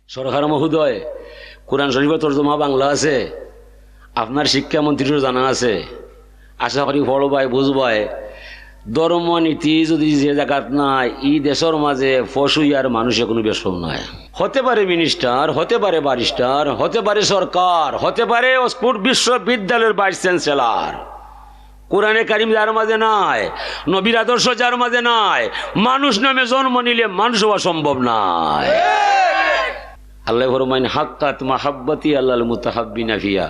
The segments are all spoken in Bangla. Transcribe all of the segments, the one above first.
সরকার মহোদয়, কোরআন শরীফের তর্জমা বাংলা আছে, আপনার শিক্ষামন্ত্রীরও জানা আছে, আশা করি পড়বাই বুঝবাই। ধর্ম নীতি যদি যে জায়গাত নাই, ই দেশের মাঝে ফসুই আর মানুষে কোনো বেশম নাই। হতে পারে মিনিস্টার, হতে পারে ব্যারিস্টার, হতে পারে সরকার, হতে পারে অক্সফোর্ড বিশ্ববিদ্যালয়ের ভাইস চ্যান্সেলর, কোরআনে কারিম যার মাঝে নাই, নবীর আদর্শ যার মাঝে নাই, মানুষ নামে জন্ম নিলে মানুষ হওয়া সম্ভব নাই। আল্লাহ ফরমাইন হাক্কাত মাহাব্বতি আল্লাহল মুতাহাব্বিনা ফিয়া।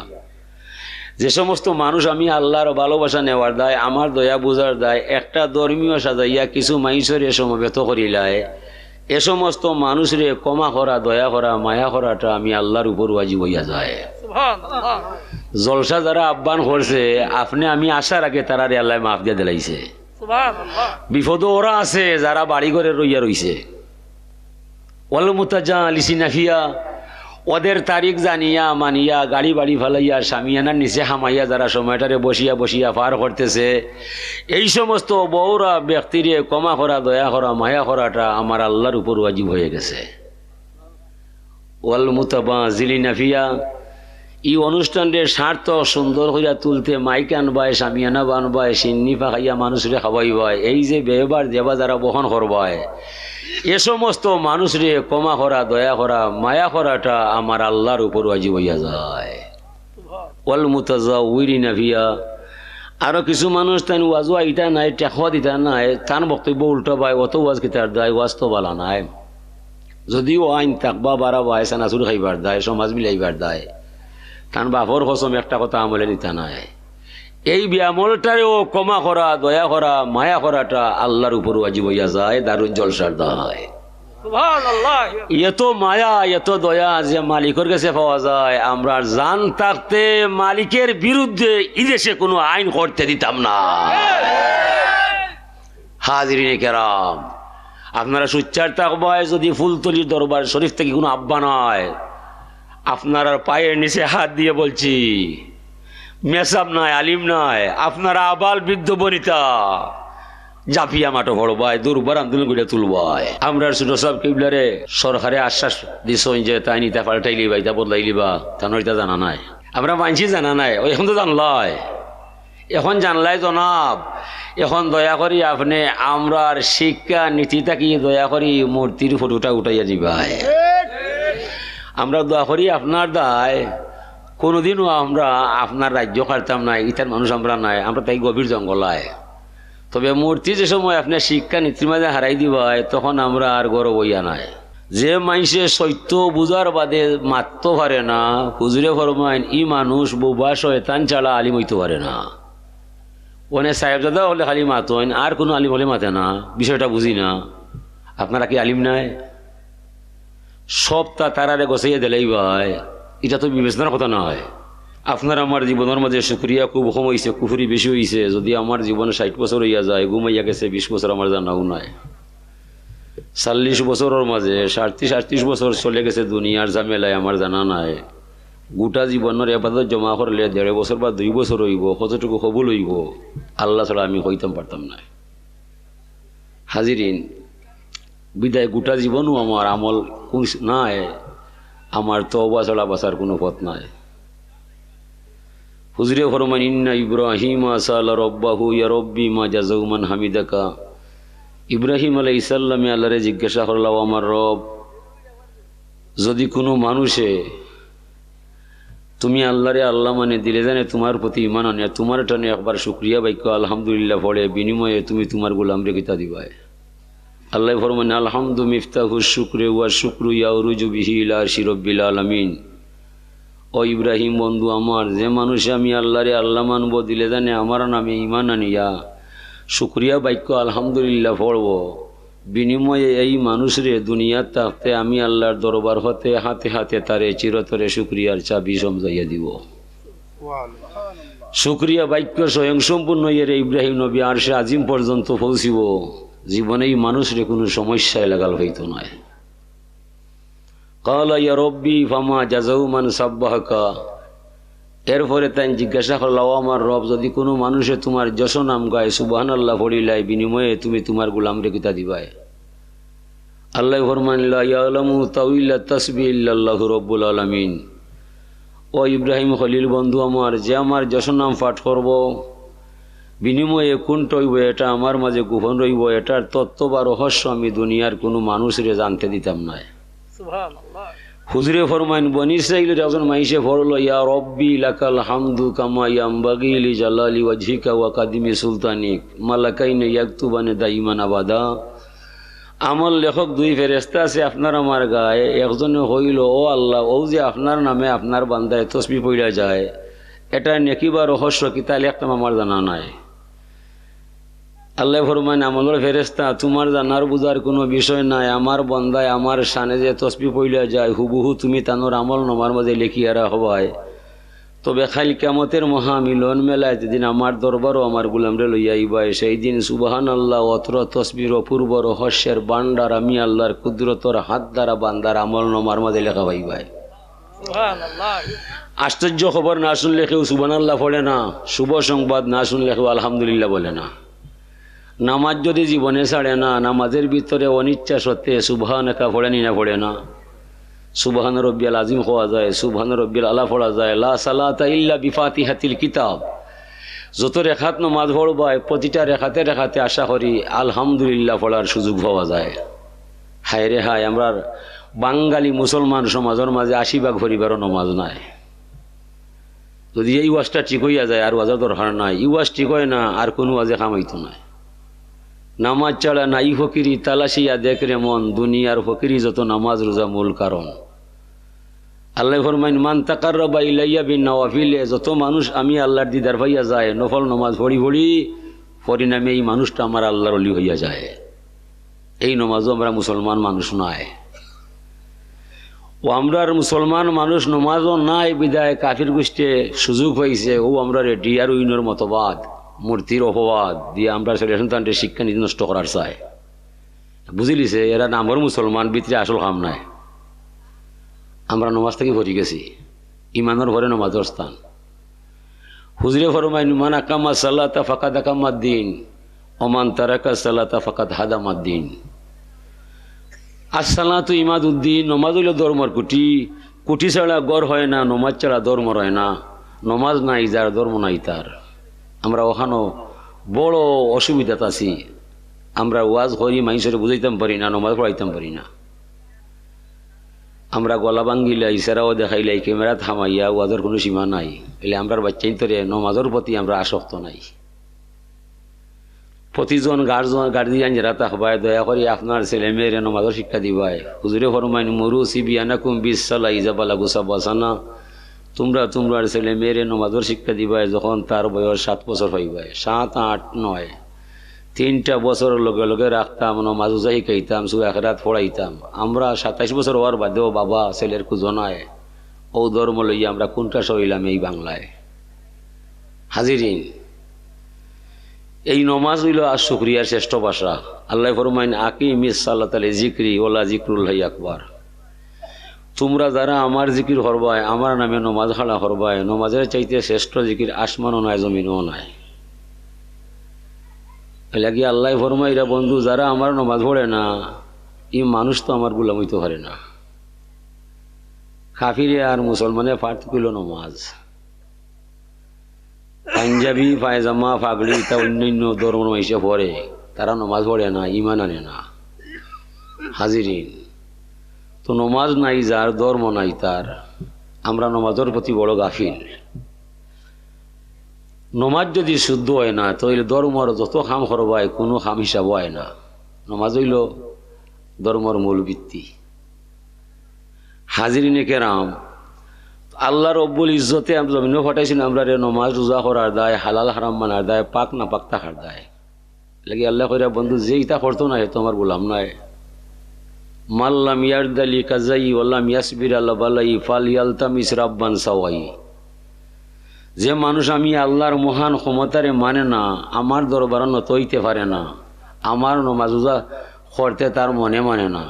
যে সমস্ত মানুষ আমি আল্লাহর ভালোবাসা নেওয়ার দায়, আমার দয়া বোঝার দায়, একটা ধর্মীয় সাজাইয়া কিছু মাইসরে সমবেত করিলায়, এ সমস্ত মানুষরে ক্ষমা করা, দয়া করা, মায়া করাটা আমি আল্লাহর উপর ওয়াজিব হইয়া যায়। জলসা যারা আহ্বান করছে, আপনি আমি আসার আগে তারারে আল্লাহ মাফ দিয়ে দিলাইছে। বিপদ ওরা আছে যারা বাড়ি ঘরে রইয়া রইছে। ওয়াল মুতাজালিসিনা ফিয়া, ওদের তারিখ জানিয়া মানিয়া গাড়ি বাড়ি ফালাইয়া সামিয়ানার নিচে হামাইয়া যারা সময়টারে বসিয়া বসিয়া পার করতেছে, এই সমস্ত বউরা ব্যক্তিরে ক্ষমা করা, দয়া করা, মায়া করাটা আমার আল্লাহর উপর ওয়াজিব হয়ে গেছে। ওয়াল মুতাবাজিলিনা ফিয়া, এই অনুষ্ঠানের স্বার্থ সুন্দর হইয়া তুলতে মাইক আনবায়, সামিয়ানা বানবায়, সিন্নি পাখাইয়া মানুষরে খাওয়াইবায়, এই যে ব্যবহার দেবা যারা বহন করবায়, এ সমস্ত মানুষরে ক্ষমা করা, দয়া করা, মায়া করাটা আমার আল্লাহর উপর ওয়াজিব হইয়া যায়। ওয়াল মুতাজাউইরিনা ফিয়া, আরো কিছু মানুষ তাই ওয়াজ ইটা নাই, টেকা দিতা নাই, তার বক্তব্য উল্টা পায়, অত ওয়াজ কিতার দায়, ওয়াজ তো বালা নাই। যদিও আইন তাকবা বাড়াবায়, সানাচুর খাইবার দায়, সমাজ মিলাইবার দায়, তার বাপর কসম একটা কথা আমলে নিতা নাই। এই ব্যামলটারেও ক্ষমা করা, দয়া করা, মায়া করাটা আল্লাহর উপর ওয়াজিব হইয়া যায়, দারুন জলসার দায়। এত মায়া, এত দয়া যে মালিকের কাছে পাওয়া যায়। আমরা জান থাকতে মালিকের বিরুদ্ধে ইদেশে কোনো আইন করতে দিতাম না। হাজিরিনে কেরাম, আপনারা সুচ্চার থাকবায় যদি ফুলতলির দরবার শরীফ থেকে কোনো আহ্বান হয়, আপনার পায়ের নিচে হাত দিয়ে বলছি, মেসাব নাই, আলিম নাই, আপনারা আবাল বৃদ্ধ বনিতা জাফিয়া মাটো ভরবাই, দুর্বার আন্দোলন করে তুলবাই। আমরা ছোট সব কিবলারে সরকারে আশ্বাস দিস যে তাই নিতে পাল্টাই লিবা, ইটা বদলাই লিবা, তানোর এটা জানা নাই। আমরা মানছি জানা নাই, এখন তো জানলাই, এখন জানলাই জনাব। এখন দয়া করি আপনি আমরার শিক্ষা নীতিটা কি দয়া করি মূর্তির ফটোটা উঠাইয়া দিবাই। আমরা দয়া করি আপনার দায়, কোনোদিনও আমরা আপনার রাজ্য কাটতাম নাই, ইতার মানুষ আমরা নাই, আমরা তাই গভীর জঙ্গলায়। তবে মূর্তি যে সময় আপনার শিক্ষা নীতির মাঝে হারাই দিবাই, তখন আমরা আর গর্ব হইয়া নাই। যে মানুষে সত্য বুঝার বাদে মারতে পারে না, হুজুরে ফরমাইন ই মানুষ বোবা শয়তান ছাড়া আলিম হইতে পারে না। ওনে সাহেবজাদা হলে খালি মাতইন, আর কোনো আলিম হলে মাতে না, বিষয়টা বুঝি না। আপনারা কি আলিম নাই? সবটা তারারে গছাইয়া দিলেই ভাই, এটা তো বিবেচনার কথা নয়। আপনার আমার জীবনের মাঝে শুক্রিয়া খুব কম হয়েছে, কুফুরি বেশি হয়েছে। যদি আমার জীবনে 60 বছর হইয়া যায়, ঘুমাইয়া গেছে 20 বছর, আমার জানাও নাই। 40 বছরের মাঝে 37-38 বছর চলে গেছে দুনিয়ার ঝামেলায়, আমার জানা নাই। গোটা জীবনের এবাদত জমা করলে 1.5 বছর বা 2 বছর হইব, কতটুকু কবুল হইব আল্লাহ ছাড়া আমি কইতাম পারতাম না। হাজিরিন, বিদায় গোটা জীবনও আমার আমল নাই, আমার তওবা ছাড়া বাঁচার কোনো পথ নাই। হুজুরে ফরমান ইন্না ইব্রাহিম সাআলা রাব্বাহু ইয়া রাব্বি মা জাযাউ মান হামিদাকা। ইব্রাহিম আলাইহিস সালামে আল্লাহরে জিজ্ঞাসা করল, আমার রব, যদি কোনো মানুষে তুমি আল্লাহরে আল্লাহ মানে দিলে জানে তোমার প্রতি ঈমান আনে, তোমার টানে একবার শুকরিয়া বাক্য আলহামদুলিল্লাহ পড়ে, বিনিময়ে তুমি তোমার গোলামরে কিতা দিবাই? আল্লাহ ফরমান আলহামদু মিফতাহু শুকরে ওয়া শুকরু ইয়াউরুজু বিহি ইলা আরশি রাব্বিল আলামিন। ও ইব্রাহিম বন্ধু আমার, যে মানুষে আমি আল্লাহরে আল্লাহ মানব দিলে জানে আমার নামে ঈমান আনিয়া শুকরিয়া বাক্য আলহামদুলিল্লাহ পড়ব, বিনিময়ে এই মানুষরে দুনিয়ার থাকতে আমি আল্লাহর দরবার হতে হাতে হাতে তারে চিরতরে শুকরিয়ার চাবি সমঝাইয়া দিব। শুকরিয়া বাক্য স্বয়ং সম্পূর্ণ এর ইব্রাহিম নবী আরশে আজিম পর্যন্ত পৌঁছিব, জীবনে এই মানুষরে কোনো সমস্যায় লাগাল হইতো নয়। কালা ইয়া রব্বি ফামা জাযাউ মান সাব্বাহাকা। এরপরে তাই জিজ্ঞাসা করল, আমার রব, যদি কোনো মানুষে তোমার যশ নাম গায়, সুবহানাল্লাহ পড়িলাই, বিনিময়ে তুমি তোমার গোলামরে কিতা দিবাই? আল্লাহ ফরমান লা ইয়ালামু তাউইলা তাসবিহ ইল্লাল্লাহু রাব্বুল আলামিন। ও ইব্রাহিম খলিল বন্ধু আমার, যে আমার যশোর নাম পাঠ করব বিনিময়ে কোনটা হইব এটা আমার মাঝে গোপন রইব, এটার তত্ত্ব বা রহস্য আমি দুনিয়ার কোনো মানুষরে জানতে দিতাম না। সুবহানাল্লাহ। হুজুরে ফরমাইন বনি ইসরাইলের একজন মাইসে পড়ল ইয়া রব্বি লাকাল হামদু কামা ইয়ামবাগি লিজালালি ওয়াজহিকা ওয়া কাদিমি সুলতানিক মালাকাইনে ইয়াকতুবানে দাইমান আবাদা। আমল লেখক দুই ফেরেশতা আছে আপনার আমার গায়ে, একজনে হইল ও আল্লাহ, ও যে আপনার নামে আপনার বান্দায় তসবিহ পড়া যায় এটা নেকি বা রহস্য কি তাহলে একটা আমার জানা নাই। আল্লাহ ফরমান আমলের ফেরেশতা তোমার জানার বুঝার কোনো বিষয় নাই, আমার বান্দায় আমার শানে যে তসবিহ পড়া যায় হুবহু তুমি তানোর আমল নমার মাঝে লিখিয়ারা হবায়। তবে খাইল কিয়ামতের মহামিলন মেলায় যেদিন আমার দরবারও আমার গুলামরে লইয়া আইবায়, সেই দিন সুবহানাল্লাহ অত্র তসবির অপূর্ব রহস্যের বান্ডার আমি আল্লাহর কুদরতর হাত দ্বারা বান্দার আমল নমার মাঝে লেখা পাইবায়। আশ্চর্য খবর না শুনলে কেউ সুবহানাল্লাহ পড়ে না, শুভ সংবাদ না শুনলে কেউ আলহামদুলিল্লাহ বলে না। নামাজ যদি জীবনে ছাড়ে না, নামাজের ভিতরে অনিচ্ছা সত্ত্বে সুবহানাকা পড়েনি না পড়ে না। সুবহান রব্বিয়াল আজিম হওয়া যায়, সুবহান রব্বিয়াল আলা পড়া যায়, লা সালাতা ইল্লা বিফাতিহাতিল কিতাব। যত রেখাত নামাজ পড়বায় প্রতিটা রেখাতে রেখাতে আশা করি আলহামদুলিল্লাহ পড়ার সুযোগ পাওয়া যায়। হায় রে হায়, আমরা বাঙালি মুসলমান সমাজের মাঝে ৮০ ভাগ পরিবারও নামাজ নাই। যদি এই ওয়াজটা ঠিক হইয়া যায় আর ওয়াজের দরকার নাই, এই ওয়াজ ঠিক হয় না আর কোনো ওয়াজে কামাইতো নাই। নামাজ ছাড়া নাই ফকিরি তালাশিয়া দেখরে মন, দুনিয়ার ফকিরি যত নামাজ রোজা মূল কারণ। আল্লাহ ফরমাইন মান তাকাররাবা ইলাইয়া বিন নওয়াফিলে, যত মানুষ আমি আল্লাহর দিদার পাইয়া যায় নফল নামাজ পড়ি পড়ি পরিণামে এই মানুষটা আমার আল্লাহর ওলি হইয়া যায়। এই নমাজও আমরা মুসলমান মানুষ নাই, ও আমরা মুসলমান মানুষ নমাজও নাই বিদায় কাফির গোষ্ঠী সুযোগ হয়েছে ও আমরা ডিয়ার উইনের মতবাদ মূর্তির অপবাদ দিয়ে আমরা ছেলে সন্তানদের শিক্ষা নীতি নষ্ট করার চাই। বুঝিলিছে এরা নামর মুসলমান ভিতরে আসল কাম নাই। আমরা নমাজ থেকে ভরি গেছি, ইমানের ভরে নমাজের স্থান। হুজুরে ফরমাইন মান আকামা সালাতা ফাকাদ আকামাদ্দিন ওমান তারাকা সালাতা ফাকাদ হাদামাদ্দিন। আসসালাতু ইমাদুদ্দিন, নমাজ হইল ধর্মর কুটি, কুটি ছাড়া গড় হয় না, নমাজ ছাড়া ধর্ম হয় না। নমাজ নাই যার ধর্ম নাই তার। আমরা ওখানো বড় অসুবিধাত আছি, আমরা ওয়াজ করি মানুষের বুঝাইতাম পারি না, নমাজ পড়াইতাম পারি না। আমরা গলা ভাঙ্গিলাই ইশারাও দেখাইলাই ক্যামেরা থামাইয়া ওয়াজের কোনো সীমা নাই। এলে আমরা বাচ্চাই তরে নমাজের প্রতি আমরা আসক্ত নাই। প্রতিজন গার্জিয়ান যারা থাকবায় দয়া করে আপনার ছেলে মেয়েরে নমাজের শিক্ষা দিবায়। হুজুরে ফরমাইন মুরু সিবিয়ানাকুম বিসসালা ইজাবালা গুসা বাসানা, তোমরা ছেলে মেয়েরে নমাজের শিক্ষা দিবায় যখন তার বয়স 7 বছর হইবায়। 7, 8, 9 3টা বছরের লগে লগে রাখতাম, নমাজ উজা শিখাইতাম, সূরা আখিরাত পড়াইতাম। আমরা 27 বছর হওয়ার বাদেও বাবা ছেলের কুজনায় ও ধর্ম লইয়া আমরা কোনটা সইলাম এই বাংলায়। হাজিরিন, এই নমাজ হইল আর শুকরিয়ার শ্রেষ্ঠ ভাষা। আল্লাহ ফরমাইন আকিমিস সালাতা লিযিকরি ওয়ালা যিকরুল্লাহি আকবার। তোমরা যারা আমার জিকির করবায়, আমার নামে নমাজ খাড়া করবায়, নমাজের চাইতে শ্রেষ্ঠ জিকির আসমানও নাই জমিনও নাই। এলাকি আল্লাহ ফরমাইরা বন্ধু যারা আমার নমাজ পড়ে না এই মানুষ তো আমার গোলাম হইতে পারে না। কাফিরে আর মুসলমানে পার্থক্য হইল নমাজ। পাঞ্জাবি পায়জামা পাগড়ি তা অন্যান্য ধর্ম হিসেবে পড়ে, তারা নমাজ পড়ে না, ইমান আনে না। হাজিরিন, তো নমাজ নাই যার ধর্ম নাই তার, আমরা নমাজের প্রতি বড় গাফিল। নমাজ যদি শুদ্ধ হয় না তাহলে ধর্মর যত খাম করবায় কোনো খাম হিসাব হয় না। নমাজ হইল ধর্মর মূল ভিত্তি। হাজিরিনে কেরাম, আল্লাহ রব্বুল ইজ্জতে জমিনে ফাটাইছেন আমরা রে নমাজ রোজা করার দায়, হালাল হারাম মানার দায়, পাক না পাক থাকার দায়। লাগে আল্লাহ কইরা বন্ধু যে ইটা করতো না হে তোমার গোলাম নয়। মাল্লাম ইয়ারদালি কাজাই ওয়াল্লাম ইয়াসবির আল্লাহ বালাই ফালিয়ালতামিস রাব্বান সাওয়াই। যে মানুষ আমি আল্লাহর মহান ক্ষমতারে মানে না, আমার দরবার নত হইতে পারে না, আমার নমাজ রোজা করতে তার মনে মানে না,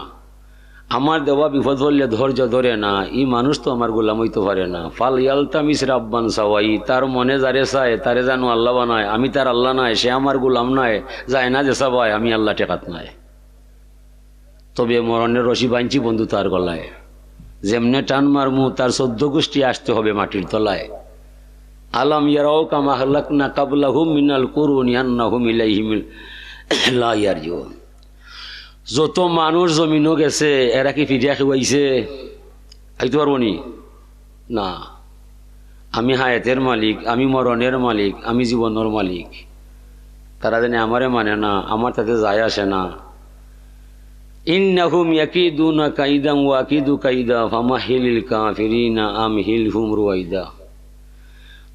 আমার দেওয়া বিপদ হলে ধৈর্য ধরে না, এই মানুষ তো আমার গোলাম হইতে পারে না। ফাল ইয়ালতামিস রাব্বান সাওয়াই, তার মনে যারে চায় তারে জানো আল্লাহ বানায়, আমি তার আল্লাহ নাই, সে আমার গোলাম নাই, যায় না যে সবাই আমি আল্লাহ টেকাত নাই। তবে মরণের রশি বাঁধছি বন্ধু তার গলায়, যেমনে টান মারমু তার 14 গোষ্ঠী আসতে হবে মাটির তলায়। আলাম ইয়ারাও কামা হালাকনা কাবলাহুম মিনাল কুরুনি আন্নাহুম ইলাইহিম লা ইয়ারজিউন। যত মানুষ জমিনও গেছে এরা কি ফিরিয়া খেয়েছে? আইতে পারবো নি? না। আমি হায়াতের মালিক, আমি মরণের মালিক, আমি জীবনের মালিক। তারা জানে আমারে মানে না, আমার তাতে যায় আসে না। ইন্নাহুম ইয়াকিদুনা কাইদাম ওয়া আকিদু কাইদা ফামাহিলিল কাফিরিনা আমহিলহুম রুয়াইদা।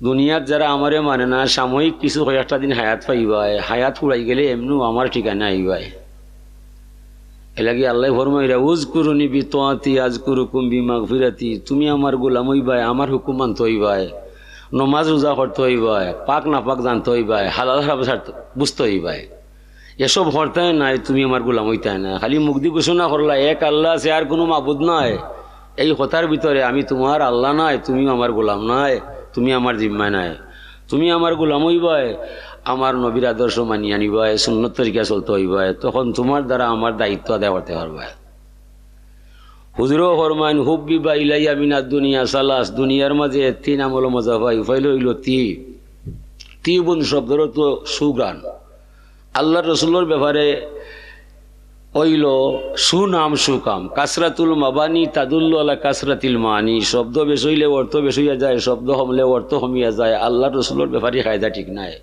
দুনিয়াত যারা আমারে মানে না, সাময়িক কিছু কয়েকটা দিন হায়াত পাইবায়, হায়াত উড়াই গেলে এমনু আমার ঠিকানা আইবায়। এলাকি আল্লাহ ফরমাইরা উযকুরুনি বিতাআতি আযকুরুকুম বিমাগফিরাতি। তুমি আমার গোলাম হইবাই, আমার হুকুম মানতে হইবাই, নমাজ রোজা করতে হইবাই, পাক না পাক জানতে হইবাই, হালাল হারাম বুঝতে হইবাই। এসব হরতে নাই, তুমি আমার গোলাম হইতে না। খালি মুখ দিয়ে ঘোষণা করলা এক আল্লাহ আছে, আর কোনো মাবুদ নাই। এই কথার ভিতরে আমি তোমার আল্লাহ নাই, তুমিও আমার গোলাম নাই, তুমি আমার জিম্মায় নাই। তুমি আমার গোলাম হইবাই, আমার নবীর আদর্শ মানিয়ে আনিবাই, সুন্নত তরিকা চলতে হইবাই, তখন তোমার দ্বারা আমার দায়িত্ব আদায় করতে পারবাই। হুজুরও ফরমাইন হুব্বিবা ইলাইয়া মিনাদ দুনিয়া সালাস। দুনিয়ার মাঝে 3 আমল মজা পাই। ফাইল হইল তিবুন শব্দের তো সুগ্রাণ। আল্লাহ রসুলের ব্যাপারে হইল সুনাম সুকাম। কাসরাতুল মাবানি তাদুল্লু আলা কাসরাতিল মানি। শব্দ বেশ হইলে অর্থ বেশ হইয়া যায়, শব্দ কমলে অর্থ কমিয়া যায়। আল্লাহ রসুলের ব্যাপারে কায়দা ঠিক নাই।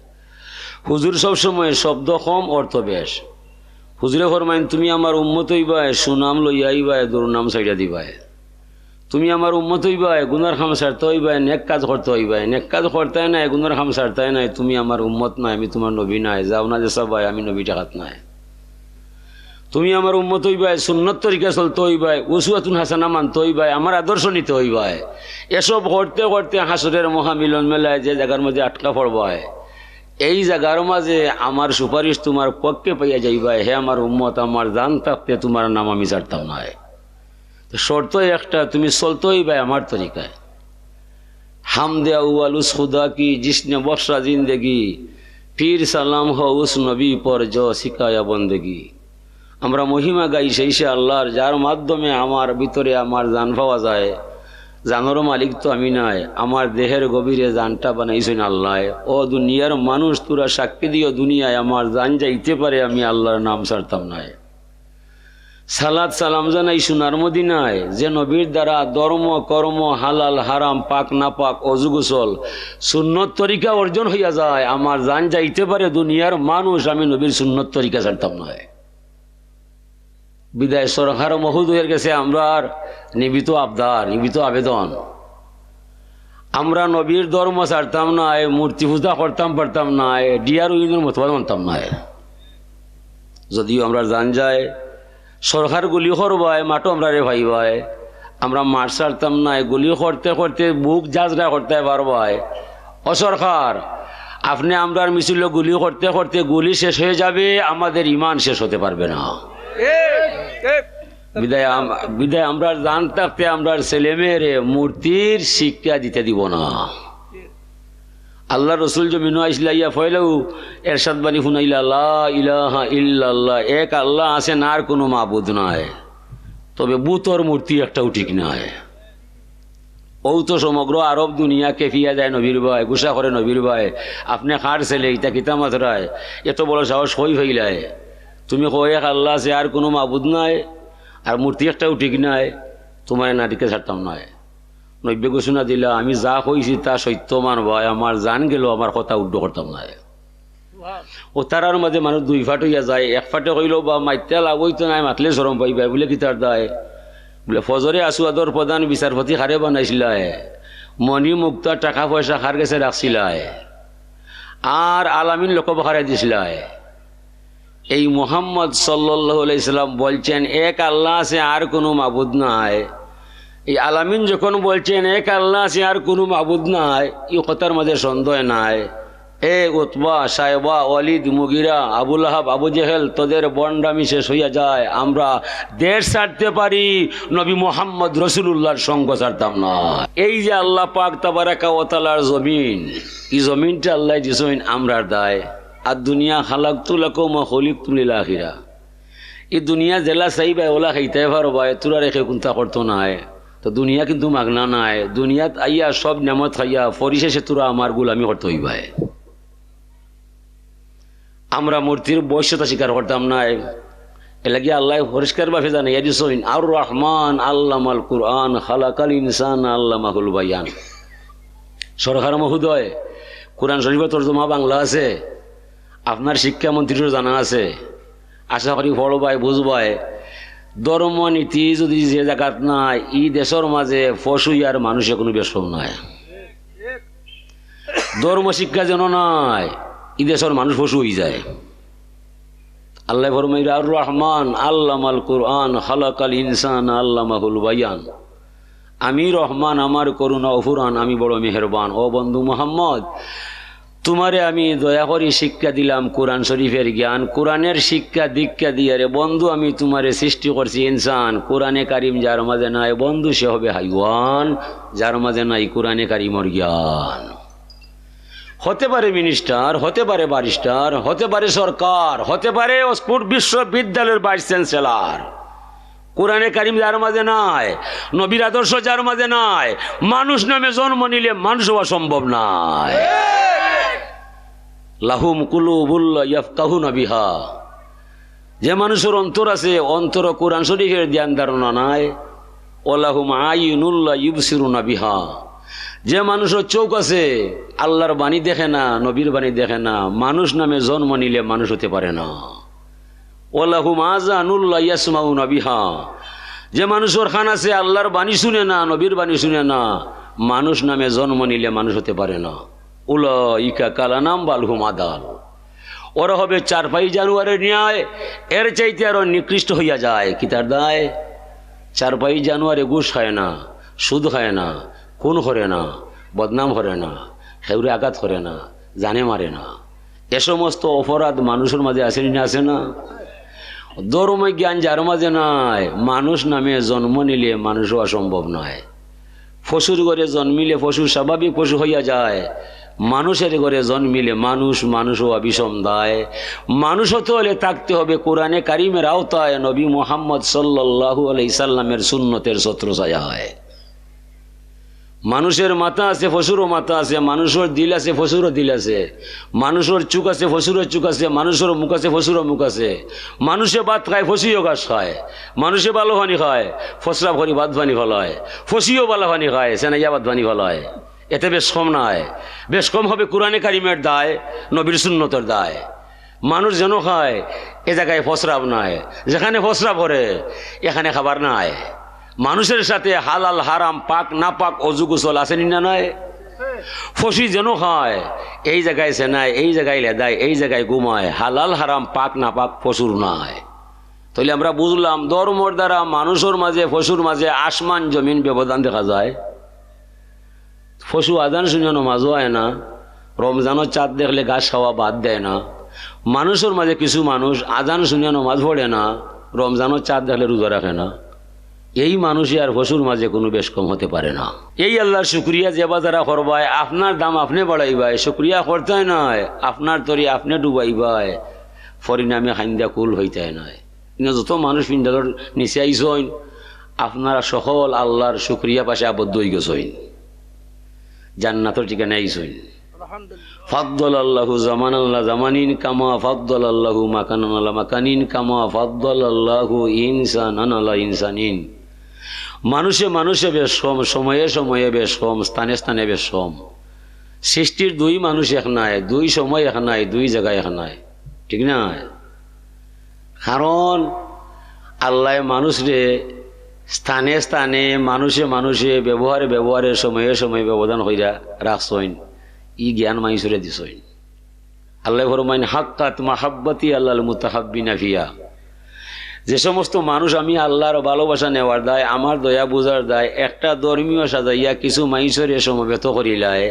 হুজুর সবসময় শব্দ কম অর্থ বেশ। হুজুরে ফরমাইন তুমি আমার উম্মত হইবাই, সুনাম লইয়া আইবাই, দুর্নাম ছাইড়া দিবাই। তুমি আমার উম্মত হইবাই, গুনার খাম ছাড়তে হইবাই, নেক কাজ করতে হইবাই। নেক কাজ করতে নাই, গুনার খাম ছাড়তে নাই, তুমি আমার উম্মত নাই, আমি তোমার নবী নাই। যাও না যে সবাই, আমি নবী টাকাত নাই। তুমি আমার উম্মত হইবাই, সুন্নত তরিকা চলতে হইবাই, উসওয়াতুন হাসানা মানতে হইবাই, আমার আদর্শ নিতে হইবাই। এসব করতে করতে হাসরের মহামিলন মেলায় যে জায়গার মধ্যে আটকা পড়বায়, এই জায়গার মাঝে আমার সুপারিশ তোমার পক্ষে পাইয়া যাইবাই। হে আমার উম্মত, আমার জান থাকতে তোমার নাম আমি ছাড়তাম না। শর্ত একটা, তুমি চলতে হইবাই আমার তরিকায়। হামদে আউয়াল উস খুদা কি জিসনে বর্ষা জিন্দেগি, পীর সালাম হ উস নবী পর জ শিকায়া বন্দেগি। আমরা মহিমা গাই সেই সে আল্লাহর, যার মাধ্যমে আমার ভিতরে আমার জান পাওয়া যায়। জানোর মালিক তো আমি নাই, আমার দেহের গভীরে জানটা বানাইছেন আল্লাহ। ও দুনিয়ার মানুষ, তোরা সাক্ষী দিও দুনিয়ায় আমার জান যাইতে পারে, আমি আল্লাহর নাম ছাড়তাম নাই। সালাত সালাম জানাই সোনার মদিনায়, যে নবীর দ্বারা ধর্ম কর্ম হালাল হারাম পাক না পাক অজু গোসল সুন্নত তরিকা অর্জন হইয়া যায়। আমার জান যাইতে পারে দুনিয়ার মানুষ, আমি নবীর সুন্নত তরিকা ছাড়তাম নাই। বিদায় সরকার মহোদয়ের কাছে আমরা নিবিত আবদার, নিবিত আবেদন, আমরা নবীর ধর্ম ছাড়তাম নাই, মূর্তি পূজা করতাম পারতাম নাই, ডিয়ার উইনের মতবাদ মানতাম নাই। যদিও আমরা জান যায় সরকার গুলি করবায়, মাঠও আমরা রে ভাইবাই, আমরা মাঠ ছাড়তাম নাই। গুলি করতে করতে বুক জাজরা করতে পারবাই। ও সরকার, আপনি আমরা মিছিল গুলি করতে করতে গুলি শেষ হয়ে যাবে, আমাদের ইমান শেষ হতে পারবে না। বিদায় আমরা জান থাকতে আমরা ছেলে মেয়েরে মূর্তির শিক্ষা দিতে দিব না। আল্লাহ রসুল জমিন আইসলাইয়া ফয়লেও এরশাদ বাণী শুনাইলা, লা ইলাহা ইল্লাল্লাহ, এক আল্লাহ আছেন, আর কোনো মাবুদ নাই। তবে বুতর মূর্তি একটাও ঠিক নাই। ও তো সমগ্র আরব দুনিয়া কেফিয়া যায় নবীর ভাই, গুসা করে নবীর ভাই, আপনি কার ছেলে, ইটা কিতা মাত্রায় এত বড় সাহস হই হইলায়। তুমি কয় এক আল্লাহ আছে, আর কোনো মাবুদ নাই, আর মূর্তি একটাও ঠিক নাই, তোমার নাটিকে ছাড়তাম নয়। নব্য ঘোষণা দিলা, আমি যা কইছি তা সত্য মানবাই, আমার জান গেল আমার কথা উড্ড করতাম না। ও তারার মাঝে মানুষ 2 ফাট হইয়া যায়। 1 ফাটে কইল বা মাইতে লাভ হইতো নাই, মাতলে সরম পাইবা বলে কি তার দায় বলে। ফজরে আসুয়াদর প্রধান বিচারপতি হারে বানাইছিলায়, মণি মুক্ত টাকা পয়সা হার গেছে রাখছিলায়, আর আলামিন লোক হারাই দিছিলায়। এই মুহাম্মদ সাল্লাল্লাহু আলাইহি সাল্লাম বলছেন এক আল্লাহ আছে, আর কোনো মাবুদ নাই। এই আলামিন যখন বলছেন এক আল্লাহ আছে, আর কোনো মাবুদ নাই, এই কথার মাঝে সন্দেহ নাই। এ উতবা সাহেবা ওয়ালিদ মুগিরা আবুল আহাব আবু জেহেল, তোদের বন্ডামি শেষ হইয়া যায়। আমরা দেশ ছাড়তে পারি, নবী মুহাম্মদ রসুল্লাহর সঙ্গ ছাড়তাম না। এই যে আল্লাহ পাক তাবারাকা ওয়া তাআলার জমিন, এই জমিনটা আল্লাহ দিছেন আমরার দায়। আর দুনিয়া খালাকতু লাকুম ওয়া খুলিকতু লিল আখিরা। এই দুনিয়া জেলা চাইবা ওলা খাইতে পারবা তোরা রেখে কোনটা করতো নাই তো দুনিয়া কিন্তু মাগনা নাই দুনিয়াত আইয়া সব নেমত খাইয়া পরিশেষে তোরা আমার গুলামি করতে হইবাই আমরা মূর্তির বৈশ্যতা স্বীকার করতাম নাই এলাকি আল্লাহ পরিষ্কার ভাবে জানে ইয়াদিসইন আর রহমান আল্লামাল কুরআন খালাকাল ইনসান আল্লামাহুল বায়ান সরকার মহোদয় কোরআন শরীফের তর্জমা বাংলা আছে আপনার শিক্ষামন্ত্রীরও জানা আছে আশা করি পড়বাই বুঝবাই ধর্ম নীতি যদি যে জায়গাত নাই ই দেশের মাঝে পশু আর মানুষের কোনো বেশম নাই ধর্ম শিক্ষা যেন নাই ই দেশের মানুষ পশু হয়ে যায় আল্লাহ ফরমাইরা আর রহমান আল্লামাল কুরআন খালাকাল ইনসান আল্লামাহুল বায়ান আমি রহমান আমার করুণা অফুরান আমি বড় মেহেরবান ও বন্ধু মুহাম্মদ তোমারে আমি দয়া করি শিক্ষা দিলাম কোরআন শরীফের জ্ঞান কোরআনের শিক্ষা দীক্ষা দিয়ে রে বন্ধু আমি তোমারে সৃষ্টি করছি ইনসান কোরআনে কারিম যার মাঝে নাই বন্ধু সে হবে হাইওয়ান যার মাঝে নাই কোরআনে কারিমর জ্ঞান হতে পারে মিনিস্টার হতে পারে ব্যারিস্টার হতে পারে সরকার হতে পারে অক্সফোর্ড বিশ্ববিদ্যালয়ের ভাইস চ্যান্সেলর কোরআনে কারিম যার মাঝে নাই নবীর আদর্শ যার মাঝে নাই মানুষ নামে জন্ম নিলে মানুষ হওয়া সম্ভব নাই লাহুম কুলুবুল্লা ইয়াফকাহুনা বিহা যে মানুষের অন্তর আছে অন্তর কোরআন শরীফের জ্ঞান ধারণা নাই ওয়ালাহুম আইনুল্লা ইবসিরুনা বিহা যে মানুষের চোখ আছে আল্লাহর বাণী দেখে না নবীর বাণী দেখে না মানুষ নামে জন্ম নিলে মানুষ হতে পারে না ওয়ালাহুম আযানুল্লা ইয়াসমাউনা বিহা যে মানুষের কান আছে আল্লাহর বাণী শুনে না নবীর বাণী শুনে না মানুষ নামে জন্ম নিলে মানুষ হতে পারে না উলাইকা কালানাম বালহুম আদাল ওরা হবে চারপাই জানুয়ারের ন্যায় এর চাইতে আরো নিকৃষ্ট হইয়া যায় কি তার দায় চারপাই জানুয়ারে ঘুষ খায় না সুদ খায় না খুন করে না বদনাম করে না হেউরে আঘাত করে না জানে মারে না এ সমস্ত অপরাধ মানুষের মাঝে আসেনি না আসে না ধর্ম জ্ঞান যার মাঝে নাই মানুষ নামে জন্ম নিলে মানুষও অসম্ভব নয় পশুর ঘরে জন্মিলে পশু স্বাভাবিক পশু হইয়া যায় মানুষের ঘরে জন্মিলে মানুষও অবিষম দায় মানুষ হতে হলে থাকতে হবে কোরআনে কারিমের আওতায় নবী মুহাম্মদ সাল্লাল্লাহু আলাইহি সাল্লামের সুন্নতের ছত্রছায়ায় মানুষের মাথা আছে পশুরও মাথা আছে মানুষের দিল আছে পশুরও দিল আছে মানুষের চুক আছে পশুরের চুক আছে মানুষের মুখ আছে পশুরও মুখ আছে মানুষে ভাত খায় ফসিও গাছ খায় মানুষে ভালো পানি খায় ফসরা ভরি ভাত পানি ভালো হয় ফসিও ভালো পানি খায় সেনাইয়া ভাত পানি ভালো হয় এতে বেশ কম নয় বেশ কম হবে কোরআনে কারিমের দায় নবীর সুন্নতের দায় মানুষ যেন খায় এ জায়গায় ফসরাব নাই যেখানে ফসরা ভরে এখানে খাবার নাই মানুষের সাথে হালাল হারাম পাক না পাক অজু গোসল আসেনি না নয় ফসি যেন খায় এই জায়গায় সে নাই এই জায়গায় লেদায় এই জায়গায় ঘুমায় হালাল হারাম পাক না পাক ফসুর নাই তাহলে আমরা বুঝলাম ধর্মর দ্বারা মানুষের মাঝে ফসুর মাঝে আসমান জমিন ব্যবধান দেখা যায় ফসু আজান শুনে নমাজও হয় না রমজানের চাঁদ দেখলে ঘাস খাওয়া বাদ দেয় না মানুষের মাঝে কিছু মানুষ আজান শুনে নমাজ পড়ে না রমজানের চাঁদ দেখলে রোজা রাখে না এই মানুষই আর পশুর মাঝে কোনো বেশ কম হতে পারে না এই আল্লাহর শুক্রিয়া যে বাজারা করবায় আপনার দাম আপনি বাড়াইবাই শুক্রিয়া করতে নয় আপনার তরি আপনি ডুবাইবাই পরিণামে খাইন্দা কুল হইতে নয় কিন্তু যত মানুষ পিন্ডালোর নিচে আইসইন আপনারা সকল আল্লাহর শুক্রিয়া পাশে আবদ্ধ হয়ে গেছইন জান্নাতের ঠিকানা আইসইন ফাদ্দল আল্লাহু জামান আল্লাহ জামানিন কামা ফাদ্দল আল্লাহু মাকান আল্লাহ মাকানিন কামা ফাদ্দল আল্লাহু ইনসানান আল্লাহ ইনসানিন মানুষে মানুষে বেশ কম সময়ে সময়ে বেশ কম স্থানে স্থানে বেশ কম সৃষ্টির দুই মানুষ এক নাই দুই সময় এক নাই দুই জায়গায় এক নাই ঠিক না কারণ আল্লাহ মানুষরে স্থানে স্থানে মানুষে মানুষে ব্যবহারে ব্যবহারে সময়ে সময়ে ব্যবধান হইয়া রাখছইন ই জ্ঞান মাইসুরে দিছইন আল্লাহ ফরমাইন হাক্কাত মাহাব্বতি আল্লাহল মুতাহাব্বিনা ফিয়া যে সমস্ত মানুষ আমি আল্লাহর ভালোবাসা নেওয়ার দায় আমার দয়া বুঝার দায় একটা ধর্মীয় সাজাইয়া কিছু মাইসরে সমবেত করিলায়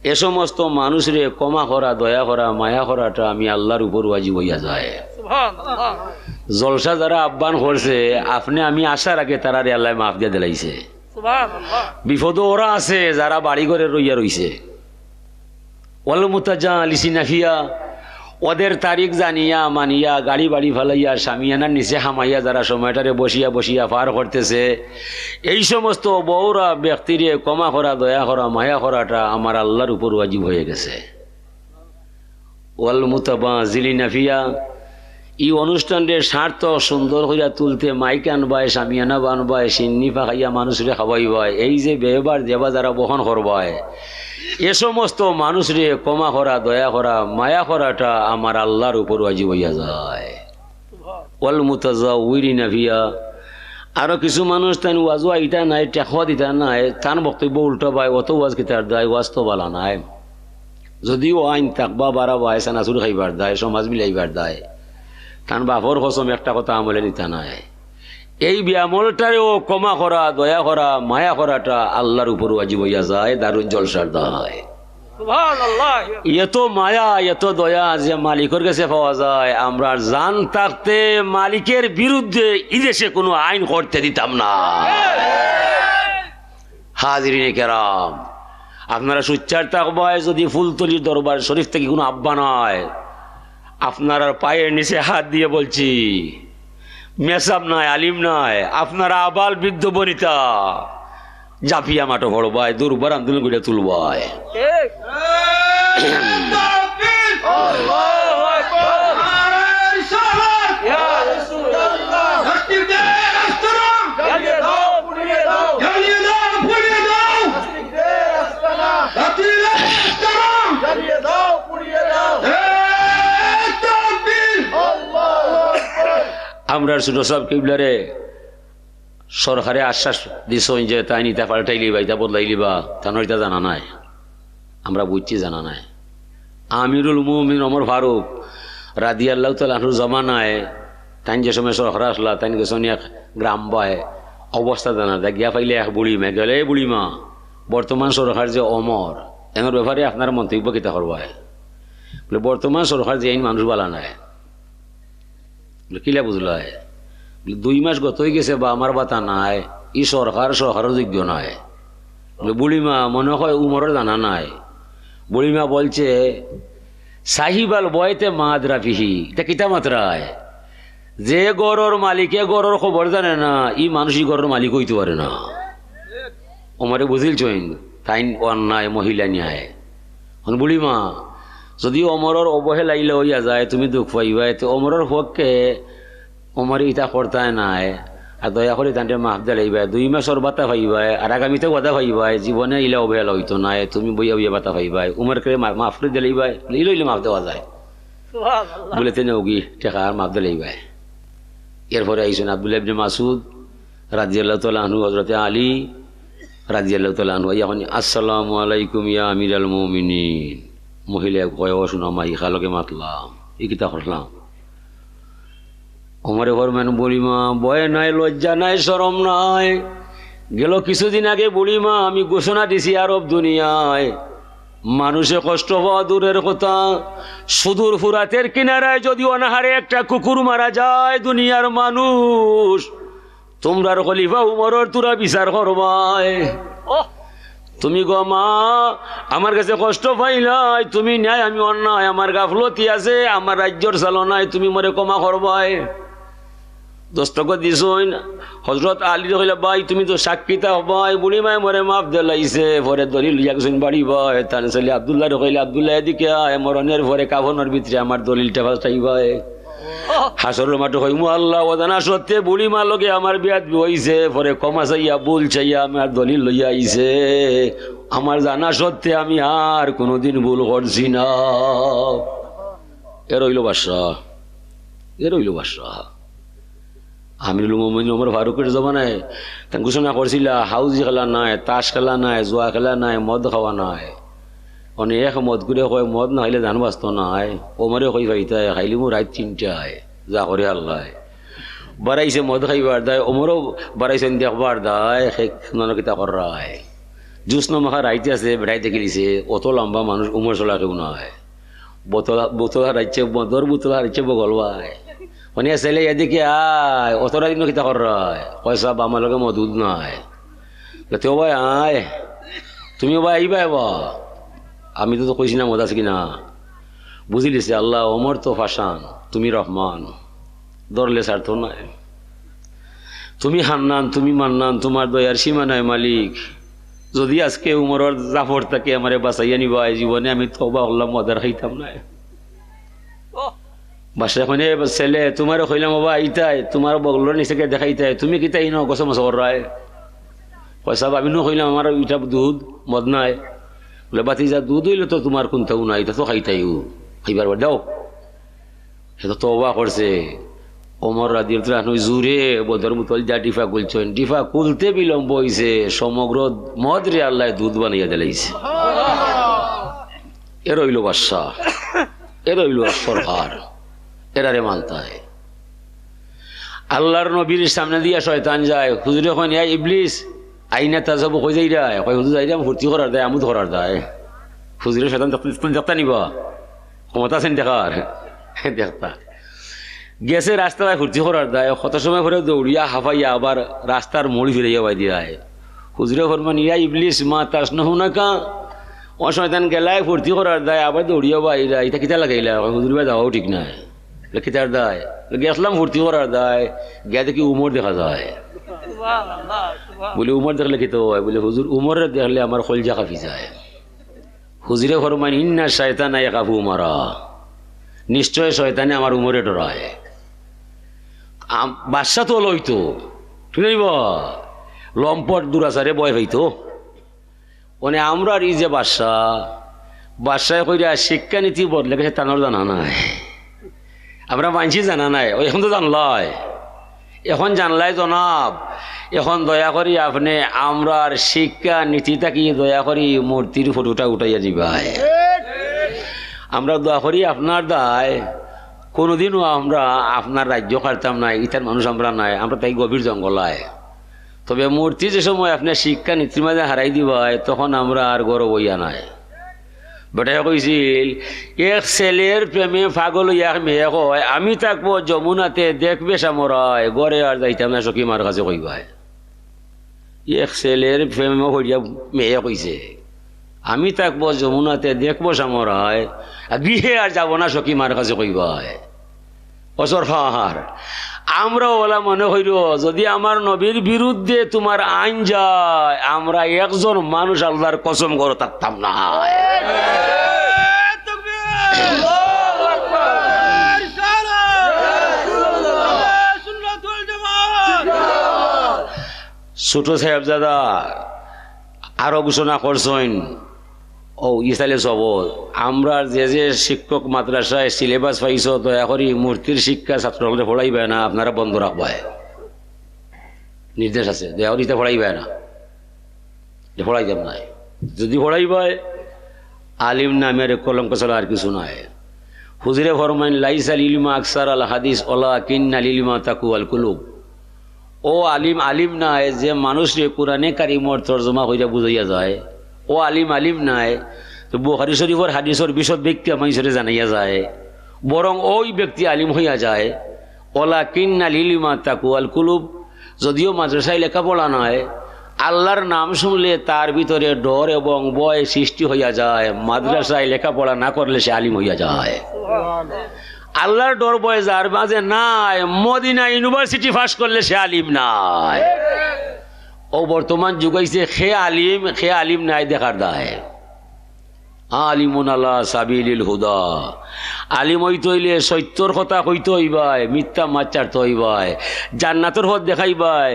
এ সমস্ত মানুষরে ক্ষমা করা দয়া করা মায়া করাটা আমি আল্লাহর উপর ওয়াজিব হইয়া যায় জলসা যারা আহ্বান করছে আপনি আমি আসার আগে তারারে আল্লাহ মাফ দিয়ে দিলাইছে বিপদ ওরা আছে যারা বাড়ি ঘরে রইয়া রইছে ওয়াল মুতাজালিসিনা ফিয়া ওদের তারিখ জানিয়া মানিয়া গাড়ি বাড়ি ফেলাইয়া সামিয়ানার নিচে হামাইয়া যারা সময়টারে বসিয়া বসিয়া পার করতেছে, এই সমস্ত বউরা ব্যক্তিরে ক্ষমা করা, দয়া করা, মায়া করাটা আমার আল্লাহর উপর ওয়াজিব হয়ে গেছে। ওয়াল মুতাবাজিলিনা ফিয়া, এই অনুষ্ঠানের স্বার্থ সুন্দর করিয়া তুলতে মাইক আনবায়, সামিয়ানা বানবায়, সিন্নি ফাঁকাইয়া মানুষরে খাওয়াইবায়, এই যে ব্যবহার দেবা যারা বহন করবায়, এ সমস্ত মানুষরে ক্ষমা করা, দয়া করা, মায়া করাটা আমার আল্লাহর উপর ওয়াজিব হইয়া যায়। ওয়াল মুতাজাউইরিনা ফিয়া, আরো কিছু মানুষ তাই ওয়াজওয়া ইটা নাই, টেকওয়া দিতা নাই, তান বক্তব্য উল্টা পায়, অত ওয়াজ কিতার দেয়, ওয়াজ তো বালা নাই। যদিও আইন তাকবা বাড়া বায়, সানাচুর খাইবার দেয়, সমাজ মিলাইবার দেয়, তান বাপর কসম একটা কথা আমলে নিতা নাই। এই ব্যামলটারেও ক্ষমা করা, দয়া করা, মায়া করাটা আল্লাহর উপর ওয়াজিব হইয়া যায়, দারুন জলসার দায়। এত মায়া, এত দয়া যে মালিকের কাছে পাওয়া যায়, আমরা জান থাকতে মালিকের বিরুদ্ধে ইদেশে কোনো আইন করতে দিতাম না। হাজিরিনে কেরাম, আপনারা সুচ্চার থাকবায় যদি ফুলতলির দরবার শরীফ থেকে কোনো আহ্বান হয়, আপনারা পায়ের নিচে হাত দিয়ে বলছি, মেসাব নাই, আলিম নাই, আপনারা আবাল বৃদ্ধ বনিতা জাফিয়া মাটো ভরবায়, দুর্বার আন্দোলন করে তুলবায়। আমরা ছোট সব কিবলারে সরকারে আশ্বাস দিছ যে তাই নিতা পাল্টাই লিবা, ইটা বদলাই লিবা, তানোর এটা জানা নাই, আমরা বুঝছি জানা নাই। আমিরুল মুমিন ওমর ফারুক রাদিয়াল্লাহু তাআলা আনহু জমানায় তাই যে সময় সরকার আসলা, তাই গেছেন এক গ্রাম বয় অবস্থা জানা দেয়, গিয়া পাইলে এক বুড়িমা গেলে, বুড়িমা বর্তমান সরকার যে অমর, এর ব্যাপারে আপনার মন্তব্য কিতা করবায়? বলে বর্তমান সরকার যে আইন মানুষ বালা নাই। বলে কিলা বুঝলায়? 2 মাস গত হয়ে গেছে বা আমার বাতা নাই, ই সরকারের যোগ্য নয়। বলে বুড়িমা মনে হয় উমরের জানা নাই। বুড়িমা বলছে সাহিবাল বয়তে মাদরা পিহি, এটা কিতা মাত্রায়, যে গরর মালিকে গরর খবর জানে না, ই মানুষই গরর মালিক হইতে পারে না। ওমরে বুঝিলছেন তাই অন্যায় মহিলা ন্যায়। বুড়িমা যদি অমরের অবহেলাইলে হইয়া যায়, তুমি দুঃখ পাইবাই, তো অমরের পক্ষে অমর ইটা করতায় নাই, আর দয়া করে তান্তে মাফ দিলাইবাই, 2 মাসের বাতা পাইবাই, আর আগামীতেও বাতা পাইবাই, জীবনে ইলা অবহেলা হইতো নাই, তুমি বইয়া বইয়া বাতা পাইবাই, উমরকে মাফ করে দিলাইবাই, ইলে মাফ দেওয়া যায়। বলে তেনে ওগি টেকা আর মাফ দিলাইবাই। এরপরে আইসেন আব্দুল্লাহ ইবনে মাসউদ রাদিয়াল্লাহু তাআলা আনহু, হযরতে আলী রাদিয়াল্লাহু তাআলা আনহু, এখন আসসালামু আলাইকুম ইয়া আমিরাল মুমিনিন। মহিলা কয়, ও শুনো মা, ইখালকে মাতলাম, ই কিতা করলাম? ওমরে ফরমান, বুড়িমা ভয় নাই, লজ্জা নাই, শরম নাই। গেল কিছুদিন আগে বুড়িমা আমি ঘোষণা দিছি আরব দুনিয়ায়, মানুষে কষ্ট হওয়া দূরের কথা, সুদূর ফুরাতের কিনারায় যদি অনাহারে একটা কুকুর মারা যায়, দুনিয়ার মানুষ তোমরার খলিফা উমরের তুরা বিচার করবাই। তুমি গো মা আমার কাছে কষ্ট পাইলাই, তুমি ন্যায় আমি অন্যায়, আমার গাফলতি আছে, আমার রাজ্যর চালনায় তুমি মরে ক্ষমা করবাই। দস্তখত দিছইন হজরত আলী কইলা, ভাই তুমি তো সাক্ষীতা হবাই, বুড়ি মায় মরে মাফ দিলাইছে। পরে দলিল লিয়াকছেন বাড়ি ভাই, তার ছেলে আব্দুল্লাহ কইলা, আব্দুল্লাহ এদিকে আয়, মরণের পরে কাফনের ভিতরে আমার দলিলটা ফাস্টাই ভাই। হাসরের মাঠে কইমু, আল্লাহ ওদানা সত্যি বুড়ি মা লগে আমার বিয়াদ হইছে, পরে ক্ষমা চাইয়া ভুল চাইয়া আমার দলিল লইয়া আইছে, আমার জানা সত্যি আমি আর কোনোদিন ভুল করছি না। এ রইল বাদশাহ, এ রইল বাদশাহ। আমিরুল মুমিনিন ওমর ফারুকের জমানায় তা ঘোষণা করছিল, হাউজি খেলা নাই, তাস খেলা নাই, জুয়া খেলা নাই, মদ খাওয়া নাই। অনেক মদ করে কয়, মদ না খাইলে ধান বাঁচত নাই। ওমরে কই ভাইতায় খাইলি মো রাত 3টায়, যা করে আল্লাহ বাড়াইছে মদ খাইবার দায়, ওমরও বাড়াইছেন দেখবার দায়, কিতা করায় জুস নমাখা রাইতে আছে, বেড়াইতে গেলিছে, অত লম্বা মানুষ উমর চলা কেউ নয়। বোতলা রাইছে, মদর বোতলা রাইছে বগল ভাই, মানে ছেলে এদিকে আয়, অতটা দিন কিতা করায়, পয়সা আমার লগে মদুদ নাই। তেও ভাই আয়, তুমিও ভাই আইবা, আমি তো কইছি না মদ আছে কিনা। বুঝিলিছে আল্লাহ ওমর তো ফাসান, তুমি রহমান, ধরলে স্বার্থ নাই, তুমি হান্নান, তুমি মান্নান, তোমার দয়ার সীমা নাই মালিক। যদি আজকে উমরের জাফর তাকে আমারে বাঁচাইয়া নিবা, জীবনে আমি তওবা করলাম, মদার খাইতাম না। বাসা এখন ছেলে তোমার কইলাম বাবা ইটাই তোমার বগলোর নিচেকে দেখাইতাই, তুমি কিতাই ন গছ মছ করায় পয়সা আমি নো কইলাম আমার ইটা দুধ মদ নাই, বলে বাতি যা দুধ হইলে তো তোমার কোনটাও নাই, এটা তো খাইতাইও, খাইবার দাও। সে তো তওবা করছে। ওমর রাদিয়াল্লাহু আনহু জুরে বদর বোতল যা ডিফা খুলছেন, ডিফা খুলতে বিলম্ব হইছে, সমগ্র মদ রে আল্লাহ দুধ বানাইয়া দিলাইছে। এ রইল বাদশা, এ রইল সরকার, এরারে মানতায়। আল্লাহর নবীর সামনে দিয়া শয়তান যায়, হুজুরে কয় ইয়া ইবলিস আইনা তাজাব কই যাই যায়, কয় হুজুর যাই ফুর্তি করার দেয়, আমুদ করার দেয়। হুজুরে শয়তান দেখতা নিবা, ক্ষমতা আছেন দেখার, দেখতা গেছে রাস্তায় ফুর্তি করার দেয়, কত সময় পরে দৌড়িয়া হাফাইয়া আবার রাস্তার মোড়ি ফিরাইয়া বাই দিয়ায়। হুজুরে ফরমান ইয়া ইবলিস মা তাস নহু না কা, ও শয়তান গেলায় ফুর্তি করার দেয় আবার দৌড়িয়া বাইরা, এটা কিতা লাগাইলা, হুজুর ভাই যাওয়াও ঠিক নাই, কিতার দায় গেছলাম ফুর্তি করার দায়, গে দেখি উমর দেখা যায়। বলে উমর দেখলে কি তো হয়, বলে হুজুর উমরের দেখলে আমার কলজা কাঁপি যায়। হুজুরে ফরমান ইন্না শয়তানা ইয়াকাফু উমারা, নিশ্চয় শয়তানে আমার উমরে ডরায়। বাদশা তো লইতো ঠিক লম্পট দুরাচারে বয় হইতো, মানে আমরা এই যে বাদশায় কইরা শিক্ষানীতি বদলে গেছে তানোর জানা নাই, আমরা মানছি জানা নাই, এখন তো জানলাই, এখন জানলাই জনাব। এখন দয়া করি আপনি আমরার শিক্ষা নীতিটা কি দয়া করি মূর্তির ফটোটা উঠাইয়া দিবাই। আমরা দয়া করি আপনার দায়, কোনোদিনও আমরা আপনার রাজ্য কাটতাম নাই, ইতার মানুষ আমরা নাই, আমরা তাই গভীর জঙ্গলায়। তবে মূর্তি যে সময় আপনার শিক্ষা নীতির মাঝে হারাই দিবাই, তখন আমরা আর গৌরব হইয়া নাই। বেটাই কইছিল এক ছেলের প্রেমে পাগল এক মেয়ে কয় আমি থাকবো যমুনাতে দেখবে সামরায়, গড়ে আর যাইতাম না সখী মার কাছে কইবাই। এক ছেলের প্রেমে হইয়া মেয়ে কইছে আমি থাকবো যমুনাতে দেখবো সামরায়, গৃহে আর যাব না সখী মার কাছে কইবাই। অসর হার আমরা ওলা মনে হইল যদি আমার নবীর বিরুদ্ধে তোমার আইন যায়, আমরা একজন মানুষ আল্লাহর কসম করে থাকতাম না। ছোট সাহেবজাদা আরো ঘোষণা করছেন, ও ইসালে সব আমরা যে যে শিক্ষক মাদ্রাসায় সিলেবাস পাইছ দয়া করি মূর্তির শিক্ষা ছাত্রসকলে পড়াইবে না, আপনারা বন্ধ রাখবায় নির্দেশ আছে, দয়া করি এটা পড়াইবে না, পড়াই যাব নাই। যদি পড়াইবায় আলিম নামের কলঙ্ক ছাড়া আর কিছু নাই। হুজুরে ফরমাইন লাইসাল ইলমা আকসার আল হাদিস ওলা কিন্নাল ইলমা তাকু আল কুলুব, ও আলিম নাই যে মানুষরে কোরআনে কারিমর তর্জমা কইরা বুঝাইয়া যায়, ও আলিম নাই তো বুখারী শরীফের হাদিসের বিশদ ব্যক্তি মানুষরে জানাইয়া যায়, বরং ওই ব্যক্তি আলিম হইয়া যায়। ওলা কিন্নাল ইলমা তাকু আল কুলুব, যদিও মাদ্রাসায় লেখাপড়া নয়, আল্লাহর নাম শুনলে তার ভিতরে ডর এবং ভয় সৃষ্টি হইয়া যায়। মাদ্রাসায় লেখাপড়া না করলে সে আলিম হইয়া যায়। আল্লাহর ডর ভয় যার মাঝে নাই, মদিনা ইউনিভার্সিটি পাস করলে সে আলিম নাই। ও বর্তমান যুগাইছে খে আলিম নাই দেখার দায়। আলিমুন আল্লাহ সাবিলিল হুদা, আলিম হইতে হইলে সত্যর কথা কইতে হইবাই, মিথ্যা মাছ চারতে হইবাই, জান্নাতের পথ দেখাইবাই,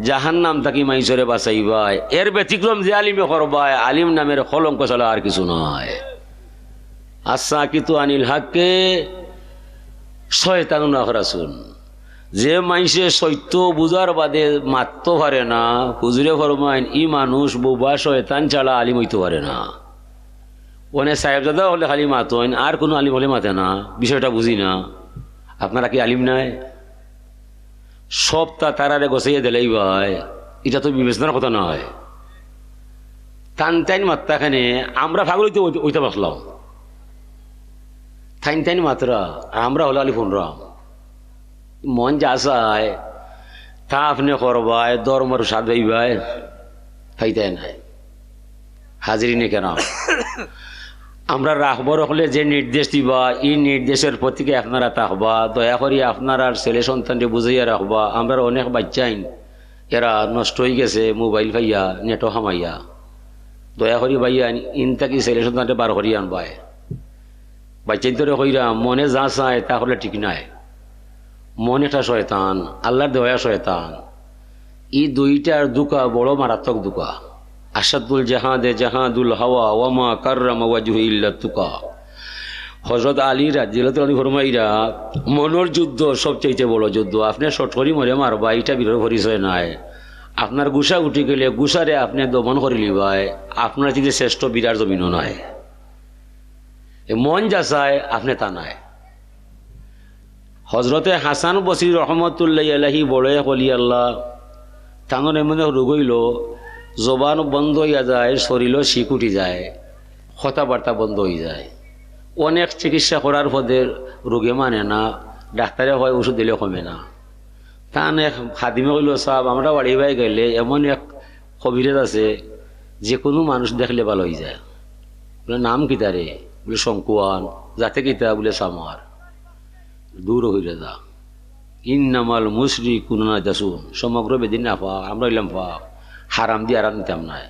জাহান্নাম থাকি মাইসরে বাঁচাইবাই। এর ব্যতিক্রম যে আলিমে করবাই, আলিম নামের কলঙ্ক ছাড়া আর কিছু নয়। আচ্ছা কিন্তু আনিল হাককে শয়তানুন আখরাসুন, যে মাইসে সত্য বুঝার বাদে মারতে পারে না, হুজুরে ফরমাইন ই মানুষ বোবা শয়তান ছাড়া আলিম হইতে পারে না। ওনে সাহেবজাদা হলে খালি মাতন, আর কোনো আলিম হলে মাতে না, বিষয়টা বুঝি না। আপনারা কি আলিম নাই? সবটা তারারে গছাইয়া দিলেই ভাই, এটা তো বিবেচনার কথা নয়। টান মাত্রাখানে আমরা ফাগলিতে ওইটা বসলাম, টাইন মাত্রা, আমরা হলে আলি ফোন রাম মন যা চায় তা আপনি করবাই, দরমার স্বাদ হইবাই, খাইতে নাই হাজিরি নে কেন। আমরা রাখবর হলে যে নির্দেশ দিবা এই নির্দেশের প্রতিকে আপনারা থাকবা, দয়া করি আপনার আর ছেলে সন্তানকে বুঝাইয়া রাখবা। আমরা অনেক বাচ্চাইন এরা নষ্ট হয়ে গেছে মোবাইল পাইয়া নেটও হামাইয়া, দয়া করি ভাইয়া ইনতাকি ছেলে সন্তানকে বার করি আনবায়। বাচ্চাই তোরে কইরা মনে যা চায় তাহলে ঠিক নাই, মন একটা শয়তান, আল্লাহর দেওয়া শয়তান। এই দুইটার দুকা বড় মারাত্মক দুকা। আসাদুল জাহাদে জাহাদুল হাওয়া ওয়ামা কাররামা ওয়াজহু ইল্লা তুকা। হযরত আলী রাদিয়াল্লাহু আনহু ফরমাইরা মনের যুদ্ধ সবচেয়ে বড় যুদ্ধ। আপনি শটকরি মরে মারবা এটা বিরোধ পরিচয় নাই। আপনার গুসা উঠি গেলে গুসারে আপনি দমন করে লিবাই, আপনার যদি শ্রেষ্ঠ বিরাট জমিনও নাই। মন যা চায় আপনি তা নাই। হজরতে হাসান বসরি রহমতুল্লাহ আলাইহি বড় কলি আল্লাহ তানোর এমন রোগ হইল, জবান বন্ধ হইয়া যায়, শরীরও শিক উঠি যায়, কথাবার্তা বন্ধ হয়ে যায়। অনেক চিকিৎসা করার পদে রোগে মানে না, ডাক্তারে হয় ওষুধ দিলে কমে না। তান এক খাদিমে কইল, সাহেব আমরা বাড়ি বাই গেলে এমন এক কবিরাজ আছে যে কোনো মানুষ দেখলে ভালো হয়ে যায়। বলে নাম কিতা রে? বলে শঙ্কুয়ান। যাতে কিতা? বলে সামার। দূর হইলে যা। ইন্নামাল মুশরিকুনা নাজাসুন। সমগ্র বেদিন না পা, আমরা হইলাম পা, হারাম দিয়ে আরাম নিতাম নাই।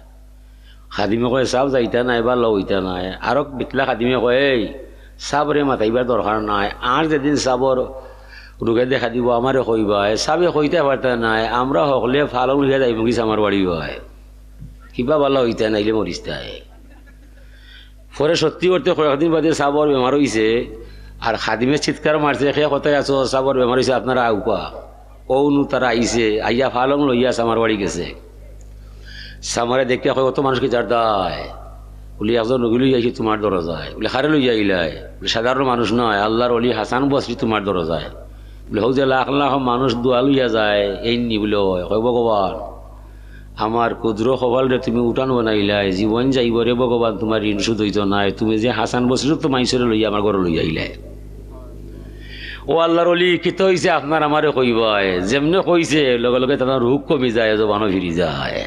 খাদিমে কয় সাপ যাইতা নাই বা লইতা নাই। আরো বিতলা খাদিমে কয় এই সাবরে মাথাইবার দরকার নাই, আর যেদিন সাবর রোগে দেখা দিব আমারে কইবাই। সাবে কইতে পারতা নাই, আমরা হকলে ফালং লিখে যাইব গিস আমার বাড়ি হয়, কিবা ভালো হইতা নাইলে মরিস্তায়। পরে সত্যি করতে কয়েকদিন বাদে সাবর বেমার হইছে, আর খাদিমে চিৎকার মারছে, সে কথায় আছো সাবর বেমার হয়েছে আপনারা আউকা। ওনু তারা আইছে, আইয়া ফালং লইয়া আমার বাড়ি গেছে। সামারে দেখতে কয় কত মানুষকে যার দায়। বলি একজন রোগী লইয়া আইছি তোমার দরজায়। বলে হারে লইয়া আইলাই? বলে সাধারণ মানুষ নয়, আল্লাহর অলি হাসান বসরি তোমার দরজায়। বলে হোক যে লাখ লাখ মানুষ দোয়া লইয়া যায় এই নি বলে হয় ভগবান আমার ক্ষুদ্র সবাল রে তুমি উঠান বানাইলাই, জীবন যাইব রে ভগবান, তোমার ঋণ সুদ হইত নাই। তুমি যে হাসান বসরি তো মাইসরে লইয়া আমার ঘরে লইয়া আইলাই। ও আল্লাহর অলি কিত হয়েছে আপনার আমারে কইবাই। যেমনে কইছে লগে লগে তার রোগ কমি যায়, জবানো ফিরি যায়।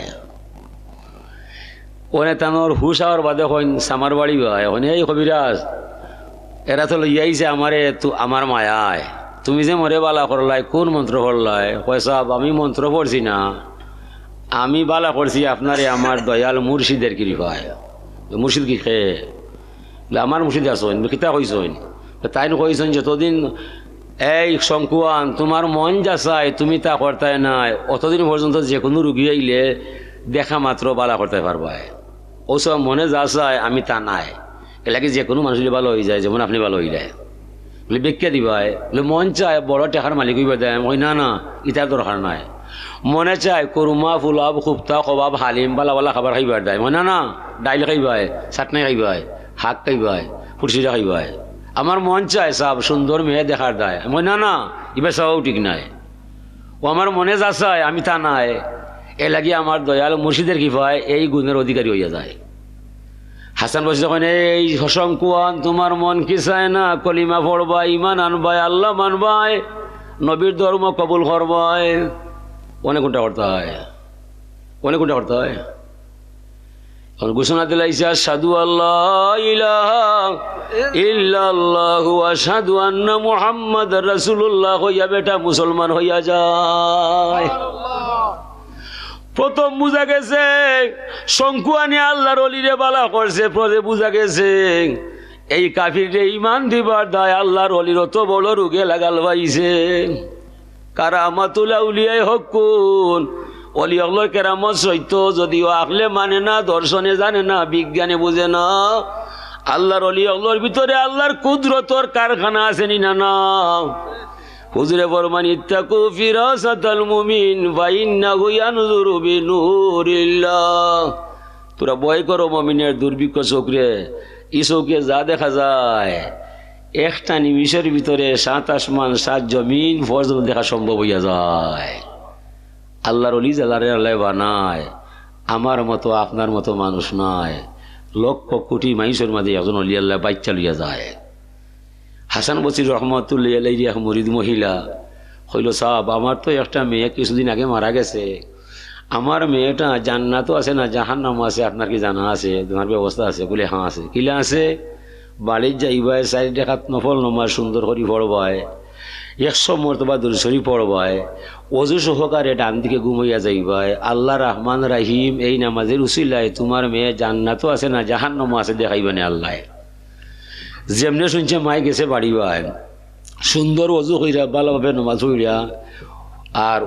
ওনে তানোর হুশ আওয়ার বাদে কইন সামার বাড়ি ভাই ওনে এই কবিরাজ এরা তো লইয়াইছে আমারে আমার মায়ায়, তুমি যে মরে বালা করলাই কোন মন্ত্র করলাই? কয় সাহেব আমি মন্ত্র পড়ছি না, আমি বালা করছি আপনারে আমার দয়াল মুর্শিদের কৃপায়। মুর্শিদ কি খে? আমার মুর্শিদ আসইন কিতা কইসইন? তাই কইসইন যতদিন এই শঙ্কুয়ান তোমার মন যা চায় তুমি তা করতে নাই, অতদিন পর্যন্ত যে কোনো রুগী আইলে দেখা মাত্র বালা করতে পারবাই। ওসব মনে যা চায় আমি তা নাই, এলাকি যে কোনো মানুষ ভালো হয়ে যায়, যেমন আপনি ভালো হয়ে যায়। বলে ব্যাখ্যা দিবাই? বলে মন চায় বড় টেকার মালিক হইবা দেয়। ওই না না, ইটার দরকার নাই। মনে চায় কুরমা ফুলাব খুপ্তা কবাব হালিম বালা বালা খাবার খাইবার দেয়। না না, ডাইল খাইবাই, চাটনি খাইবাই, শাক খাইবাই, ফুটছিটা খাইবাই। আমার মন চায় সাব সুন্দর মেয়ে দেখার দেয়। না না, এবার সবাও ঠিক নাই। ও আমার মনে যা চায় আমি তা নাই, এ লাগি আমার দয়াল মুর্শিদের কৃপায় এই গুণের অধিকারী হইয়া যায়। হাসান বসে যখন এই শঙ্কুয়ান তোমার মন কি চায় না? কলিমা পড়বাই, ইমান আনবাই, আল্লাহ মানবাই, নবীর ধর্ম কবুল করবাই। অনেক কোনটা করতে হয়, অনেক কোনটা করতে হয়। ঘোষণা দিলাইছে আশহাদু আল্লাহ ইলাহা ইল্লাল্লাহু আশহাদু আন্না মুহাম্মাদার রাসূলুল্লাহ হইয়া বেটা মুসলমান হইয়া যায়। প্রথম বুঝা গেছে শঙ্কুয়ানি আল্লাহর অলিরে বালা করছে, পরে বুঝা গেছে এই কাফিরে ইমান দিবার দায় আল্লাহর অলির অত বড় রোগে লাগাল পাইছে। কারামাতুল আউলিয়ায়ে হকুন, অলি আল্লাহর কেরামত সত্য, যদিও আকলে মানে না, দর্শনে জানে না, বিজ্ঞানে বুঝে না। আল্লাহর অলি আল্লাহর ভিতরে আল্লাহর কুদরতর কারখানা আছে নি না? না হুজুরে ফরমান ইত্তাকু ফিরাসাতাল মুমিন ফা ইন্নাহু ইয়ানজুরু বিনুরিল্লাহ। তোরা ভয় করো মুমিনের দুর্ভিক্ষ চোখরে, এই চোখে যা দেখা যায় একটা নিমিষের ভিতরে 7 আসমান 7 জমিন পর্যন্ত দেখা সম্ভব হইয়া যায়। আল্লাহর অলি জালারে আল্লাহ বানায়, আমার মতো আপনার মতো মানুষ নয়, লক্ষ কোটি মানুষের মাঝে একজন অলি আল্লাহ বাচ্চা লইয়া যায়। হাসান বসরি রহমতুল্লাহ আলাইহি এক মুরিদ মহিলা হইল, সাহেব আমার তো একটা মেয়ে কিছুদিন আগে মারা গেছে, আমার মেয়েটা জান্নাতও আছে না জাহান্নামও আছে, আপনার কি জানা আছে? তোমার ব্যবস্থা আছে? বলে হ্যাঁ আছে। কিলা আছে? বাড়ির যাইবাই 4 রাকাত নফল নামাজ সুন্দর করে পড়বায়, 100 মর্তবা দুরূদ শরীফ পড়বায়, ওযু সহকারে ডান দিকে ঘুমাইয়া যাইবাই। আল্লাহ রহমান রাহিম এই নামাজের উসিলায় তোমার মেয়ে জান্নাতও আছে না জাহান্নামও আছে দেখাইবানে আল্লাহ। যেমনে শুনছে মাই গেছে বাড়িবায়, সুন্দর ওযু কইরা ভালোভাবে নামাজ পড়িয়া আর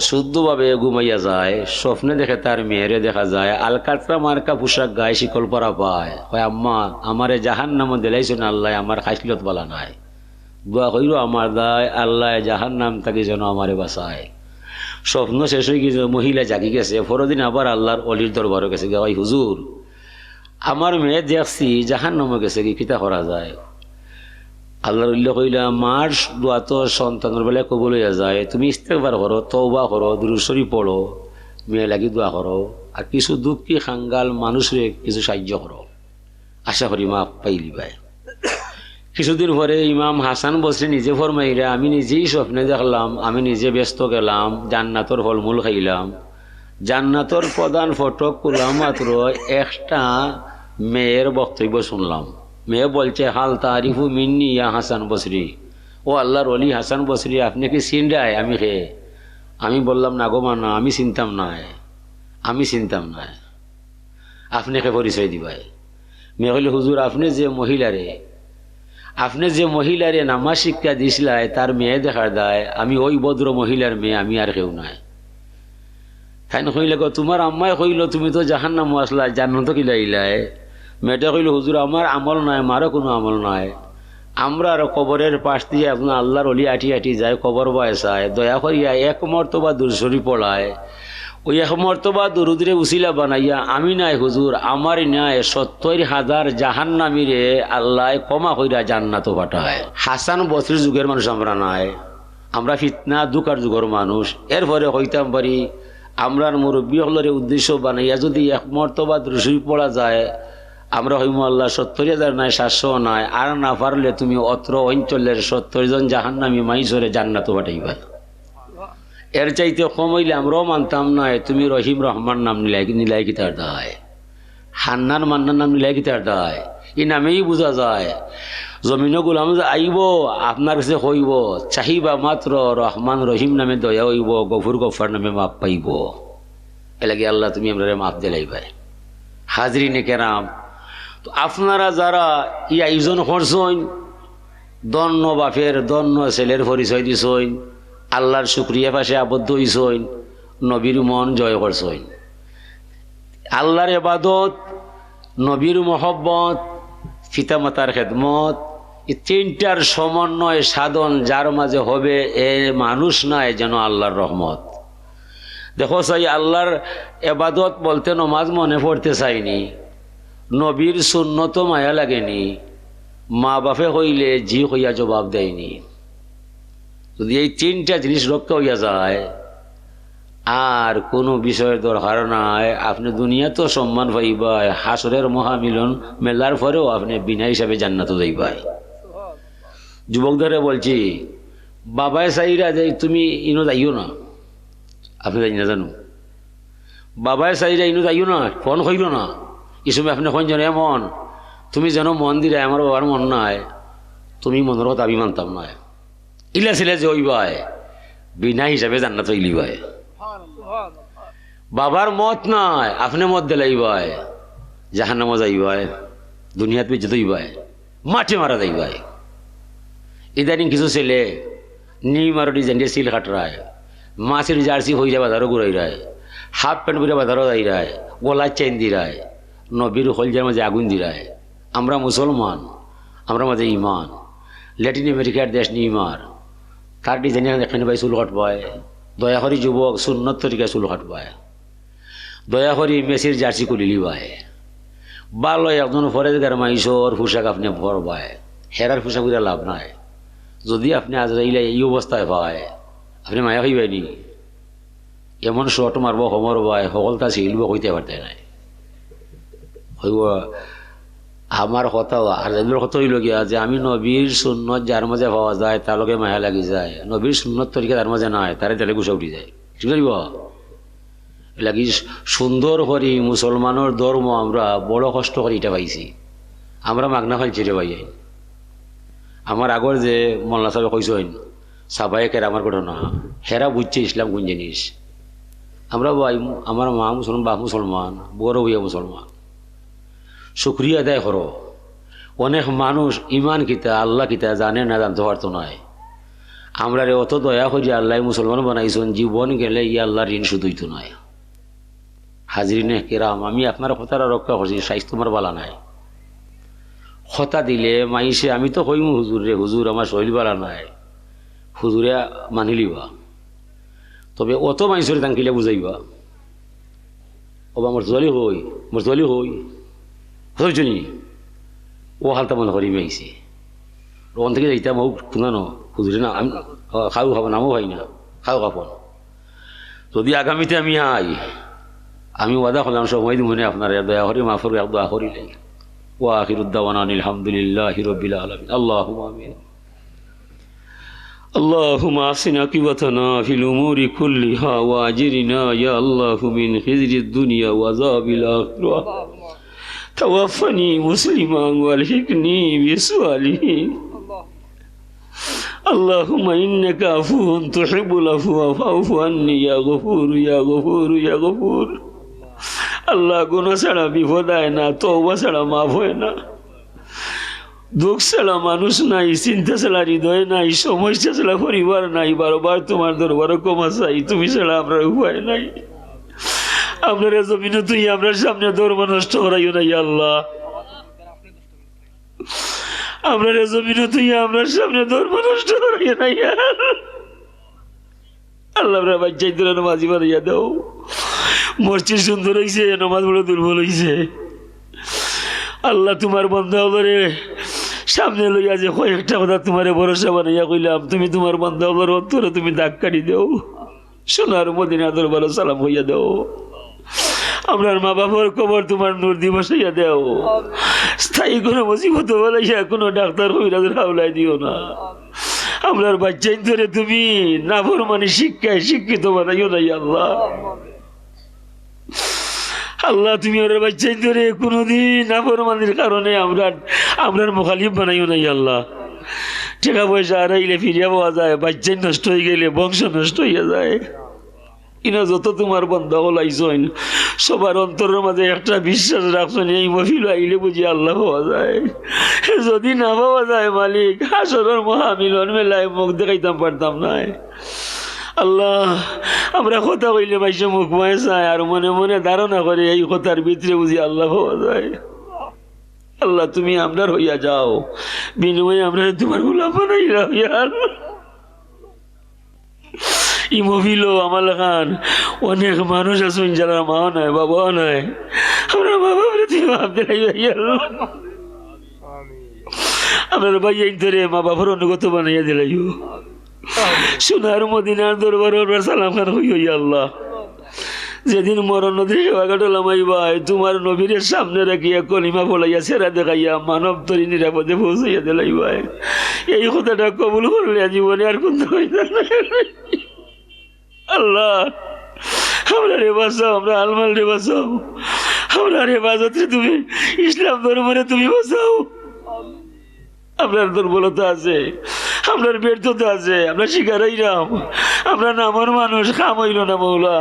শুদ্ধভাবে ঘুমাইয়া যায়, স্বপ্নে দেখে তার মেয়েরে দেখা যায় আলকাতরা মার্কা পোশাক গায়ে শিকল পরা পায়। কয় আম্মা আমারে জাহান্নামও দিলাইছেন আল্লাহ, আমার খাইলত বলা নাই, দোয়া কইর আমার দায় আল্লাহ জাহান্নাম তাকে যেন আমারে বাঁচায়। স্বপ্ন শেষ হয়ে গেছে, মহিলা জাগি গেছে, পরদিন আবার আল্লাহর অলির দরবারে গেছে, ভাই হুজুর আমার মেয়ে দেখছি জাহান্নামে গেছে, কি কিতা করা যায়? আল্লাহর উল্লেখ কইলা মার দোয়া তো সন্তানের বেলায় কবুল হইয়া যায়, তুমি ইস্তেগফার করো, তওবা করো, দুরূদ শরীফ পড়ো, মেয়ে লাগি দোয়া করো, আর কিছু দুঃখী খাঙ্গাল মানুষরে কিছু সাহায্য করো, আশা করি মা পাইলি ভাই। কিছুদিন পরে ইমাম হাসান বসরি নিজে ফরমাইরা আমি নিজেই স্বপ্নে দেখলাম, আমি নিজে ব্যস্ত গেলাম, জান্নাতর ফলমূল খাইলাম, জান্নাতর প্রধান ফটক খুললাম মাত্র একটা মেয়ের বক্তব্য শুনলাম। মেয়ে বলছে হাল তারিফু মিন্নি ইয়া হাসান বসরি, ও আল্লাহর ওলি হাসান বসরি আপনি কি চিনরায়? আমি বললাম না গো মানা, আমি চিনতাম না, আপনাকে পরিচয় দিবাই। মেয়ে হইলে হুজুর আপনি যে মহিলারে নামাজ শিক্ষা দিছিলাই তার মেয়ে দেখার দায়, আমি ওই ভদ্র মহিলার মেয়ে, আমি আর কেউ নাই। তাই না কইলে গো তোমার আম্মাই কইল তুমি তো জাহান্নামে আসলা, জান্নাত কি লাইলাই? মেয়েটা কইল হুজুর আমার আমল নাই, মারও কোনো আমল নাই, আমরা আর কবরের পাশ দিয়ে আপনার আল্লাহর অলি আটি যায়, কবর বয়সায় দয়া করিয়া 1 মর্তবা দুরূদ শরীফ পড়ায়, ওই 1 মর্তবা দুরুদরে উসিলা বানাইয়া আমি নাই হুজুর আমার নাই 70,000 জাহান্নামীরে আল্লাহ ক্ষমা কইরা জান্নাতও পাঠায়। হাসান বসরির যুগের মানুষ আমরা নাই, আমরা ফিতনা দুকার যুগের মানুষ। এরপরে হইতাম পারি আমরার মুরব্বী হলরে উদ্দেশ্য বানাইয়া যদি 1 মর্তবা দুরূদ শরীফ পড়া যায়, আমরা হইমু আল্লাহ 70,000 নাই 700 নাই, আর না পারলে তুমি অত্র অঞ্চলের 70 জন জাহান্নামী মাইসরে জান্নাতও পাঠাইবা। এর চাইতে কম হইলে আমরাও মানতাম নাই, তুমি রহিম রহমান নাম নিলাই কি তার দায়, হান্নান মান্নার নাম নিলাই কি তার দায়, এই নামেই বোঝা যায়। জমিন গুলাম আইব আপনার কাছে হইব, চাহিবা মাত্র রহমান রহিম নামে দয়া হইব, গফুর গফার নামে মাপ পাইব। এলাকি আল্লাহ তুমি আমরা মাপ দিলাইবাই। হাজরিনে কেরাম, তো আপনারা যারা ই আয়োজন করছেন, দন্য বাপের দন্য ছেলের পরিচয় দিছইন, আল্লাহর শুক্রিয়া পাশে আবদ্ধ হইছইন, নবীর মন জয় করছইন। আল্লাহর ইবাদত, নবীর মহব্বত, পিতামাতার খেদমত, এই 3টার সমন্বয় সাধন যার মাঝে হবে এ মানুষ নয় যেন আল্লাহর রহমত। দেখো চাই আল্লাহর ইবাদত বলতে নমাজ মনে পড়তে চাইনি, নবীর সুন্নত মায়া লাগেনি, মা বাপে হইলে জি হইয়া জবাব দেয়নি। যদি এই 3টা জিনিস রক্ষা হইয়া যায় আর কোনো বিষয়ের দরকার নাই, আপনি দুনিয়া তো সম্মান পাইবাই, হাসরের মহামিলন মেলার পরেও আপনি বিনা হিসাবে জান্নাত যাইবাই। যুবকদের বলছি বাবায় চাইরা যে তুমি ইনো যাইও না, আপনি যাই না জানো, বাবায় চাইরা ইনো যাইও না, ফোন কইল না, এই সময় আপনি কোন যেন এমন তুমি যেন মন দিলে আমার বাবার মন নাই, তুমি মনের কথা আমি মানতাম না, ইলা ছিলে যে ওইবাই বিনা হিসাবে জান্নাত হইলিবাই। বাবার মত নাই, আপনি মত দিলাইবাই, জাহান্নামে যাইবাই, দুনিয়াতে বেঁচে হইবাই, মাঠে মারা যাইবাই। ইদানিং কিছু ছেলে নিমারো ডিজাইনের সিল কাটরায়, মাছের জার্সি হইয়া বাজারও ঘুরাইরায়, হাফ প্যান্ট পরে বাজারও যাইরায়, গলার চেন দিরায়, নবীর হলজার মাঝে আগুন দিরায়। আমরা মুসলমান, আমরা মাঝে ইমান, ল্যাটিন আমেরিকার দেশ নিমার, তার ডিজাইনে এখানে ভাই চুল কাটবায়, দয়া করি যুবক সুন্নত তরিকায় চুল কাটবায়, দয়া করি মেসির জার্সি খুলিলি ভাই, ভালো একজন ফরেজগার মাইসর পোশাক আপনি ভরবায়, হেরার পোশাক করে লাভ নাই। যদি আপনি আজরাইলে এই অবস্থায় পায় আপনি মায়া হইবাইনি, এমন শট মারব সমর ভাই সকলতা শিলব কইতে পারতে নাই। হইব আমার কথা আর এদের কথা হইল গিয়া যে আমি নবীর সুন্নত যার মাঝে পাওয়া যায় তার লগে মায়া লাগি যায়, নবীর সুন্নত তরিকা তার মাঝে নাই, তারে তেলে গুছা উঠি যায়। ঠিক আছে লাগি সুন্দর করি মুসলমানের ধর্ম আমরা বড় কষ্ট করে এটা পাইছি। আমরা মাগনা খাইছি রে ভাই। আমার আগর যে মোল্লা সাহেব কইসেন সাবায়ে কেরামার ঘটনা, হেরা বুঝছে ইসলাম কোন জিনিস। আমরা ভাই, আমার মা মুসলমান, বাপ মুসলমান, বড় হইয়া মুসলমান, শুকরিয়া আদায় করো। অনেক মানুষ ইমান কিতা আল্লাহ কিতা জানে না, জানতে পারতো নয়। আমরা রে অত দয়া করি আল্লাহ মুসলমান বানাইছেন, জীবন গেলে ইয়া আল্লাহর ঋণ শুধুই তো নয়। হাজরিনে কেরাম, আমি আপনার কথাটা রক্ষা করছি, স্বাস্থ্য তোমার বালা নাই। কথা দিলে মাইসে আমি তো কইমু হুজুর রে, হুজুর আমার শরীর বালা নাই, হুজুরে মানি লিবা। তবে অত মাইসরে তাঙ্কিলে বুঝাইবা, ওবা মরতলি হই, মরতলি হই হইছনি, ও হালতা মনে করি মাইছে। ওখান থেকে যাইতাম হোক শুনানো হুজুরে না, আমি খাও খাবো, নামও ভাই না, খাও খাবন। যদি আগামীতে আমি আই, আমি ওয়াদা করলাম সময় দিব মনে আপনার দয়া করি মাফর দোয়া করিলে। ওয়া আখিরুদ্দাওয়ানা আলহামদুলিল্লাহি রাব্বিল আলামিন। আল্লাহুম্মা আমিন। اللهم أحسن عاقبتنا في الأمور كلها وأجرنا يا الله من خزي الدنيا وعذاب الآخرة. توفني مسلما والحقني بالصالحين. اللهم إنك عفو تحب العفو فاعف عني يا غفور يا غفور يا غفور. আল্লাহ গুনাহ ছাড়া বিপদ হয় না, তওবা ছাড়া মাফ হয় না, দুঃখ ছাড়া মানুষ নাই, চিন্তা ছাড়া হৃদয় নাই, সমস্যা ছাড়া পরিবার নাই। বারবার তোমার দরবারে ক্ষমা চাই, তুমি ছাড়া আমরা উপায় নাই। আপনার জমিনে তুই আমরা সামনে ধর্ম নষ্ট করাইও নাই আল্লাহ। আপনার জমিনে তুই আমরা সামনে ধর্ম নষ্ট করাইও নাই আল্লাহ। আমরা বাচ্চাই ধরে নামাজি বানাইয়া দাও। মসজিদ সুন্দর হয়েছে, নামাজ বড় দুর্বল হয়েছে আল্লাহ। তোমার বন্ধা হলরে সামনে লইয়া যে কয়েকটা কথা তোমার ভরসা বানাইয়া কইলাম, তুমি তোমার বন্ধা হলর অন্তরে তুমি দাগ কাটি দেও, সোনার মদিনা দরবারে সালাম হইয়া দেও। আপনার মা বাবার কবর তোমার নূর দিয়ে বসাইয়া দেও। স্থায়ী কোনো মুসিবত বলাইয়া কোনো ডাক্তার কবিরাজের হাওলায় দিও না। আপনার বাচ্চাই ধরে তুমি নাফরমানি শিক্ষায় শিক্ষিত বানাইও নাই আল্লাহ। আল্লাহ তুমি ওর বাচ্চাই ধরে কোনোদিন নাফরমানির কারণে আমরার মুখালিফ বানাইও নাই আল্লাহ। টাকা পয়সা হারাইলে ফিরিয়া পাওয়া যায়, বাচ্চাই নষ্ট হয়ে গেলে বংশ নষ্ট হইয়া যায়। কিনা যত তোমার বন্ধা হলাইছেন সবার অন্তরের মাঝে একটা বিশ্বাস রাখছেন, এই মফিল আইলে বুঝি আল্লাহ পাওয়া যায়। যদি না পাওয়া যায় মালিক, হাসরের মহামিলন মেলায় মুখ দেখাইতাম পারতাম না আল্লাহ। আমরা কথা কইলে বাইশে মুখ মায় চায় আর মনে মনে ধারণা করে এই কথার ভিতরে বুঝি আল্লাহ পাওয়া যায়। আল্লাহ তুমি আমরার হইয়া যাও, বিনিময়ে আমরা তোমার গোলাম বানাইয়া হইয়া। ই মহিল আমার খান অনেক মানুষ আছেন যারা মা নাই বাবা নাই, আমরা বাবা তুমি ভাবতে আপনার ভাই ধরে মা বাবার অনুগত বানাইয়া দিলাইও। সোনার মদিনার দরবার সালাম খান হইয়া আল্লাহ। যেদিন মরণ নদী কাটলামাই ভাই তোমার নবীর সামনে রাখিয়া কলিমা বলাইয়া সেরা দেখাইয়া মানব তরি নিরাপদে পৌঁছাইয়া দিলাই ভাই। এই কথাটা কবুল করলে জীবনে আর কোন আল্লাহ। আমরা রে বাঁচাও, আমরা আলমাল রে বাঁচাও, আমরা রে বাঁচাতে তুমি ইসলাম ধর্মরে তুমি বাঁচাও। আপনার দুর্বলতা আছে, আপনার ব্যর্থতা আছে, আমরা শিকারাই নাম, আমরা নামর মানুষ, কাম হইল না মৌলা।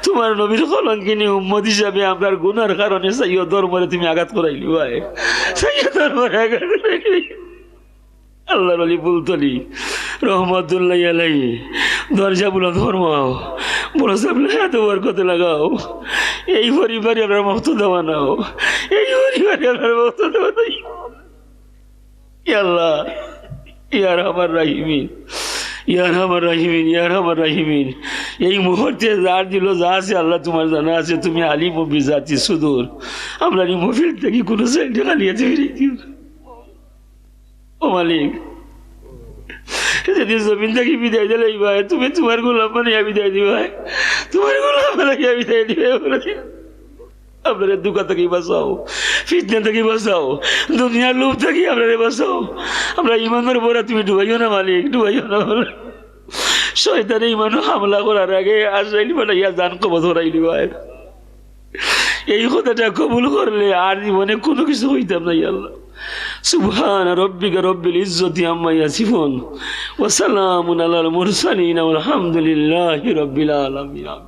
তোমার নবীর কলঙ্কিনী উম্মত হিসাবে আপনার গুনার কারণে সাইয় ধর্মরে তুমি আঘাত করাইলি ভাই, সাইয় ধর্মরে আঘাত করাইলি। আল্লাহর আলী বুলতলি রহমতুল্লাহ আলাই দরজা বলো ধর্ম বড় সামনে এত বরকতে লাগাও। এই পরিবারে আপনার মক্ত দেওয়া নাও, এই পরিবারে আপনার মক্ত দেওয়া নাই আল্লাহ। ইয়ার আমার রাহিমিন, ইয়ার আমার রাহিমিন, ইয়ার আমার রাহিমিন। এই মুহূর্তে যার দিল যা আছে আল্লাহ তোমার জানা আছে, তুমি আলিম ও বিজাতি সুদূর। আমরা এই মফিল থেকে কোনো সাইডে খালিয়াতে ফিরে দিও ও মালিক। যেদিন জমিন থেকে বিদায় দিলে ভাই তুমি তোমার গোলাম বানিয়ে বিদায় দিবা, তোমার গোলাম বানিয়ে বিদায় দিবে। আপনার দুঃখ থেকে বাঁচাও, ফিতনা থেকে বাঁচাও, দুনিয়ার লোভ থেকে আপনারে বাঁচাও। আমরা ইমানের পরে তুমি ডুবাইও না মালিক, ডুবাইও না। শয়তানে ইমান হামলা করার আগে আসাইলি বানাইয়া জান কবজ করাইলি ভাই। এই কথাটা কবুল করলে আর জীবনে কোনো কিছু হইতাম না আল্লাহ। সুবহান রাব্বিকা রব্বিল ইজ্জতি আম্মা ইয়াসিফুন ওয়া সালামুন আলাল মুরসালিন ওয়াল হামদুলিল্লাহি রাব্বিল আলামিন।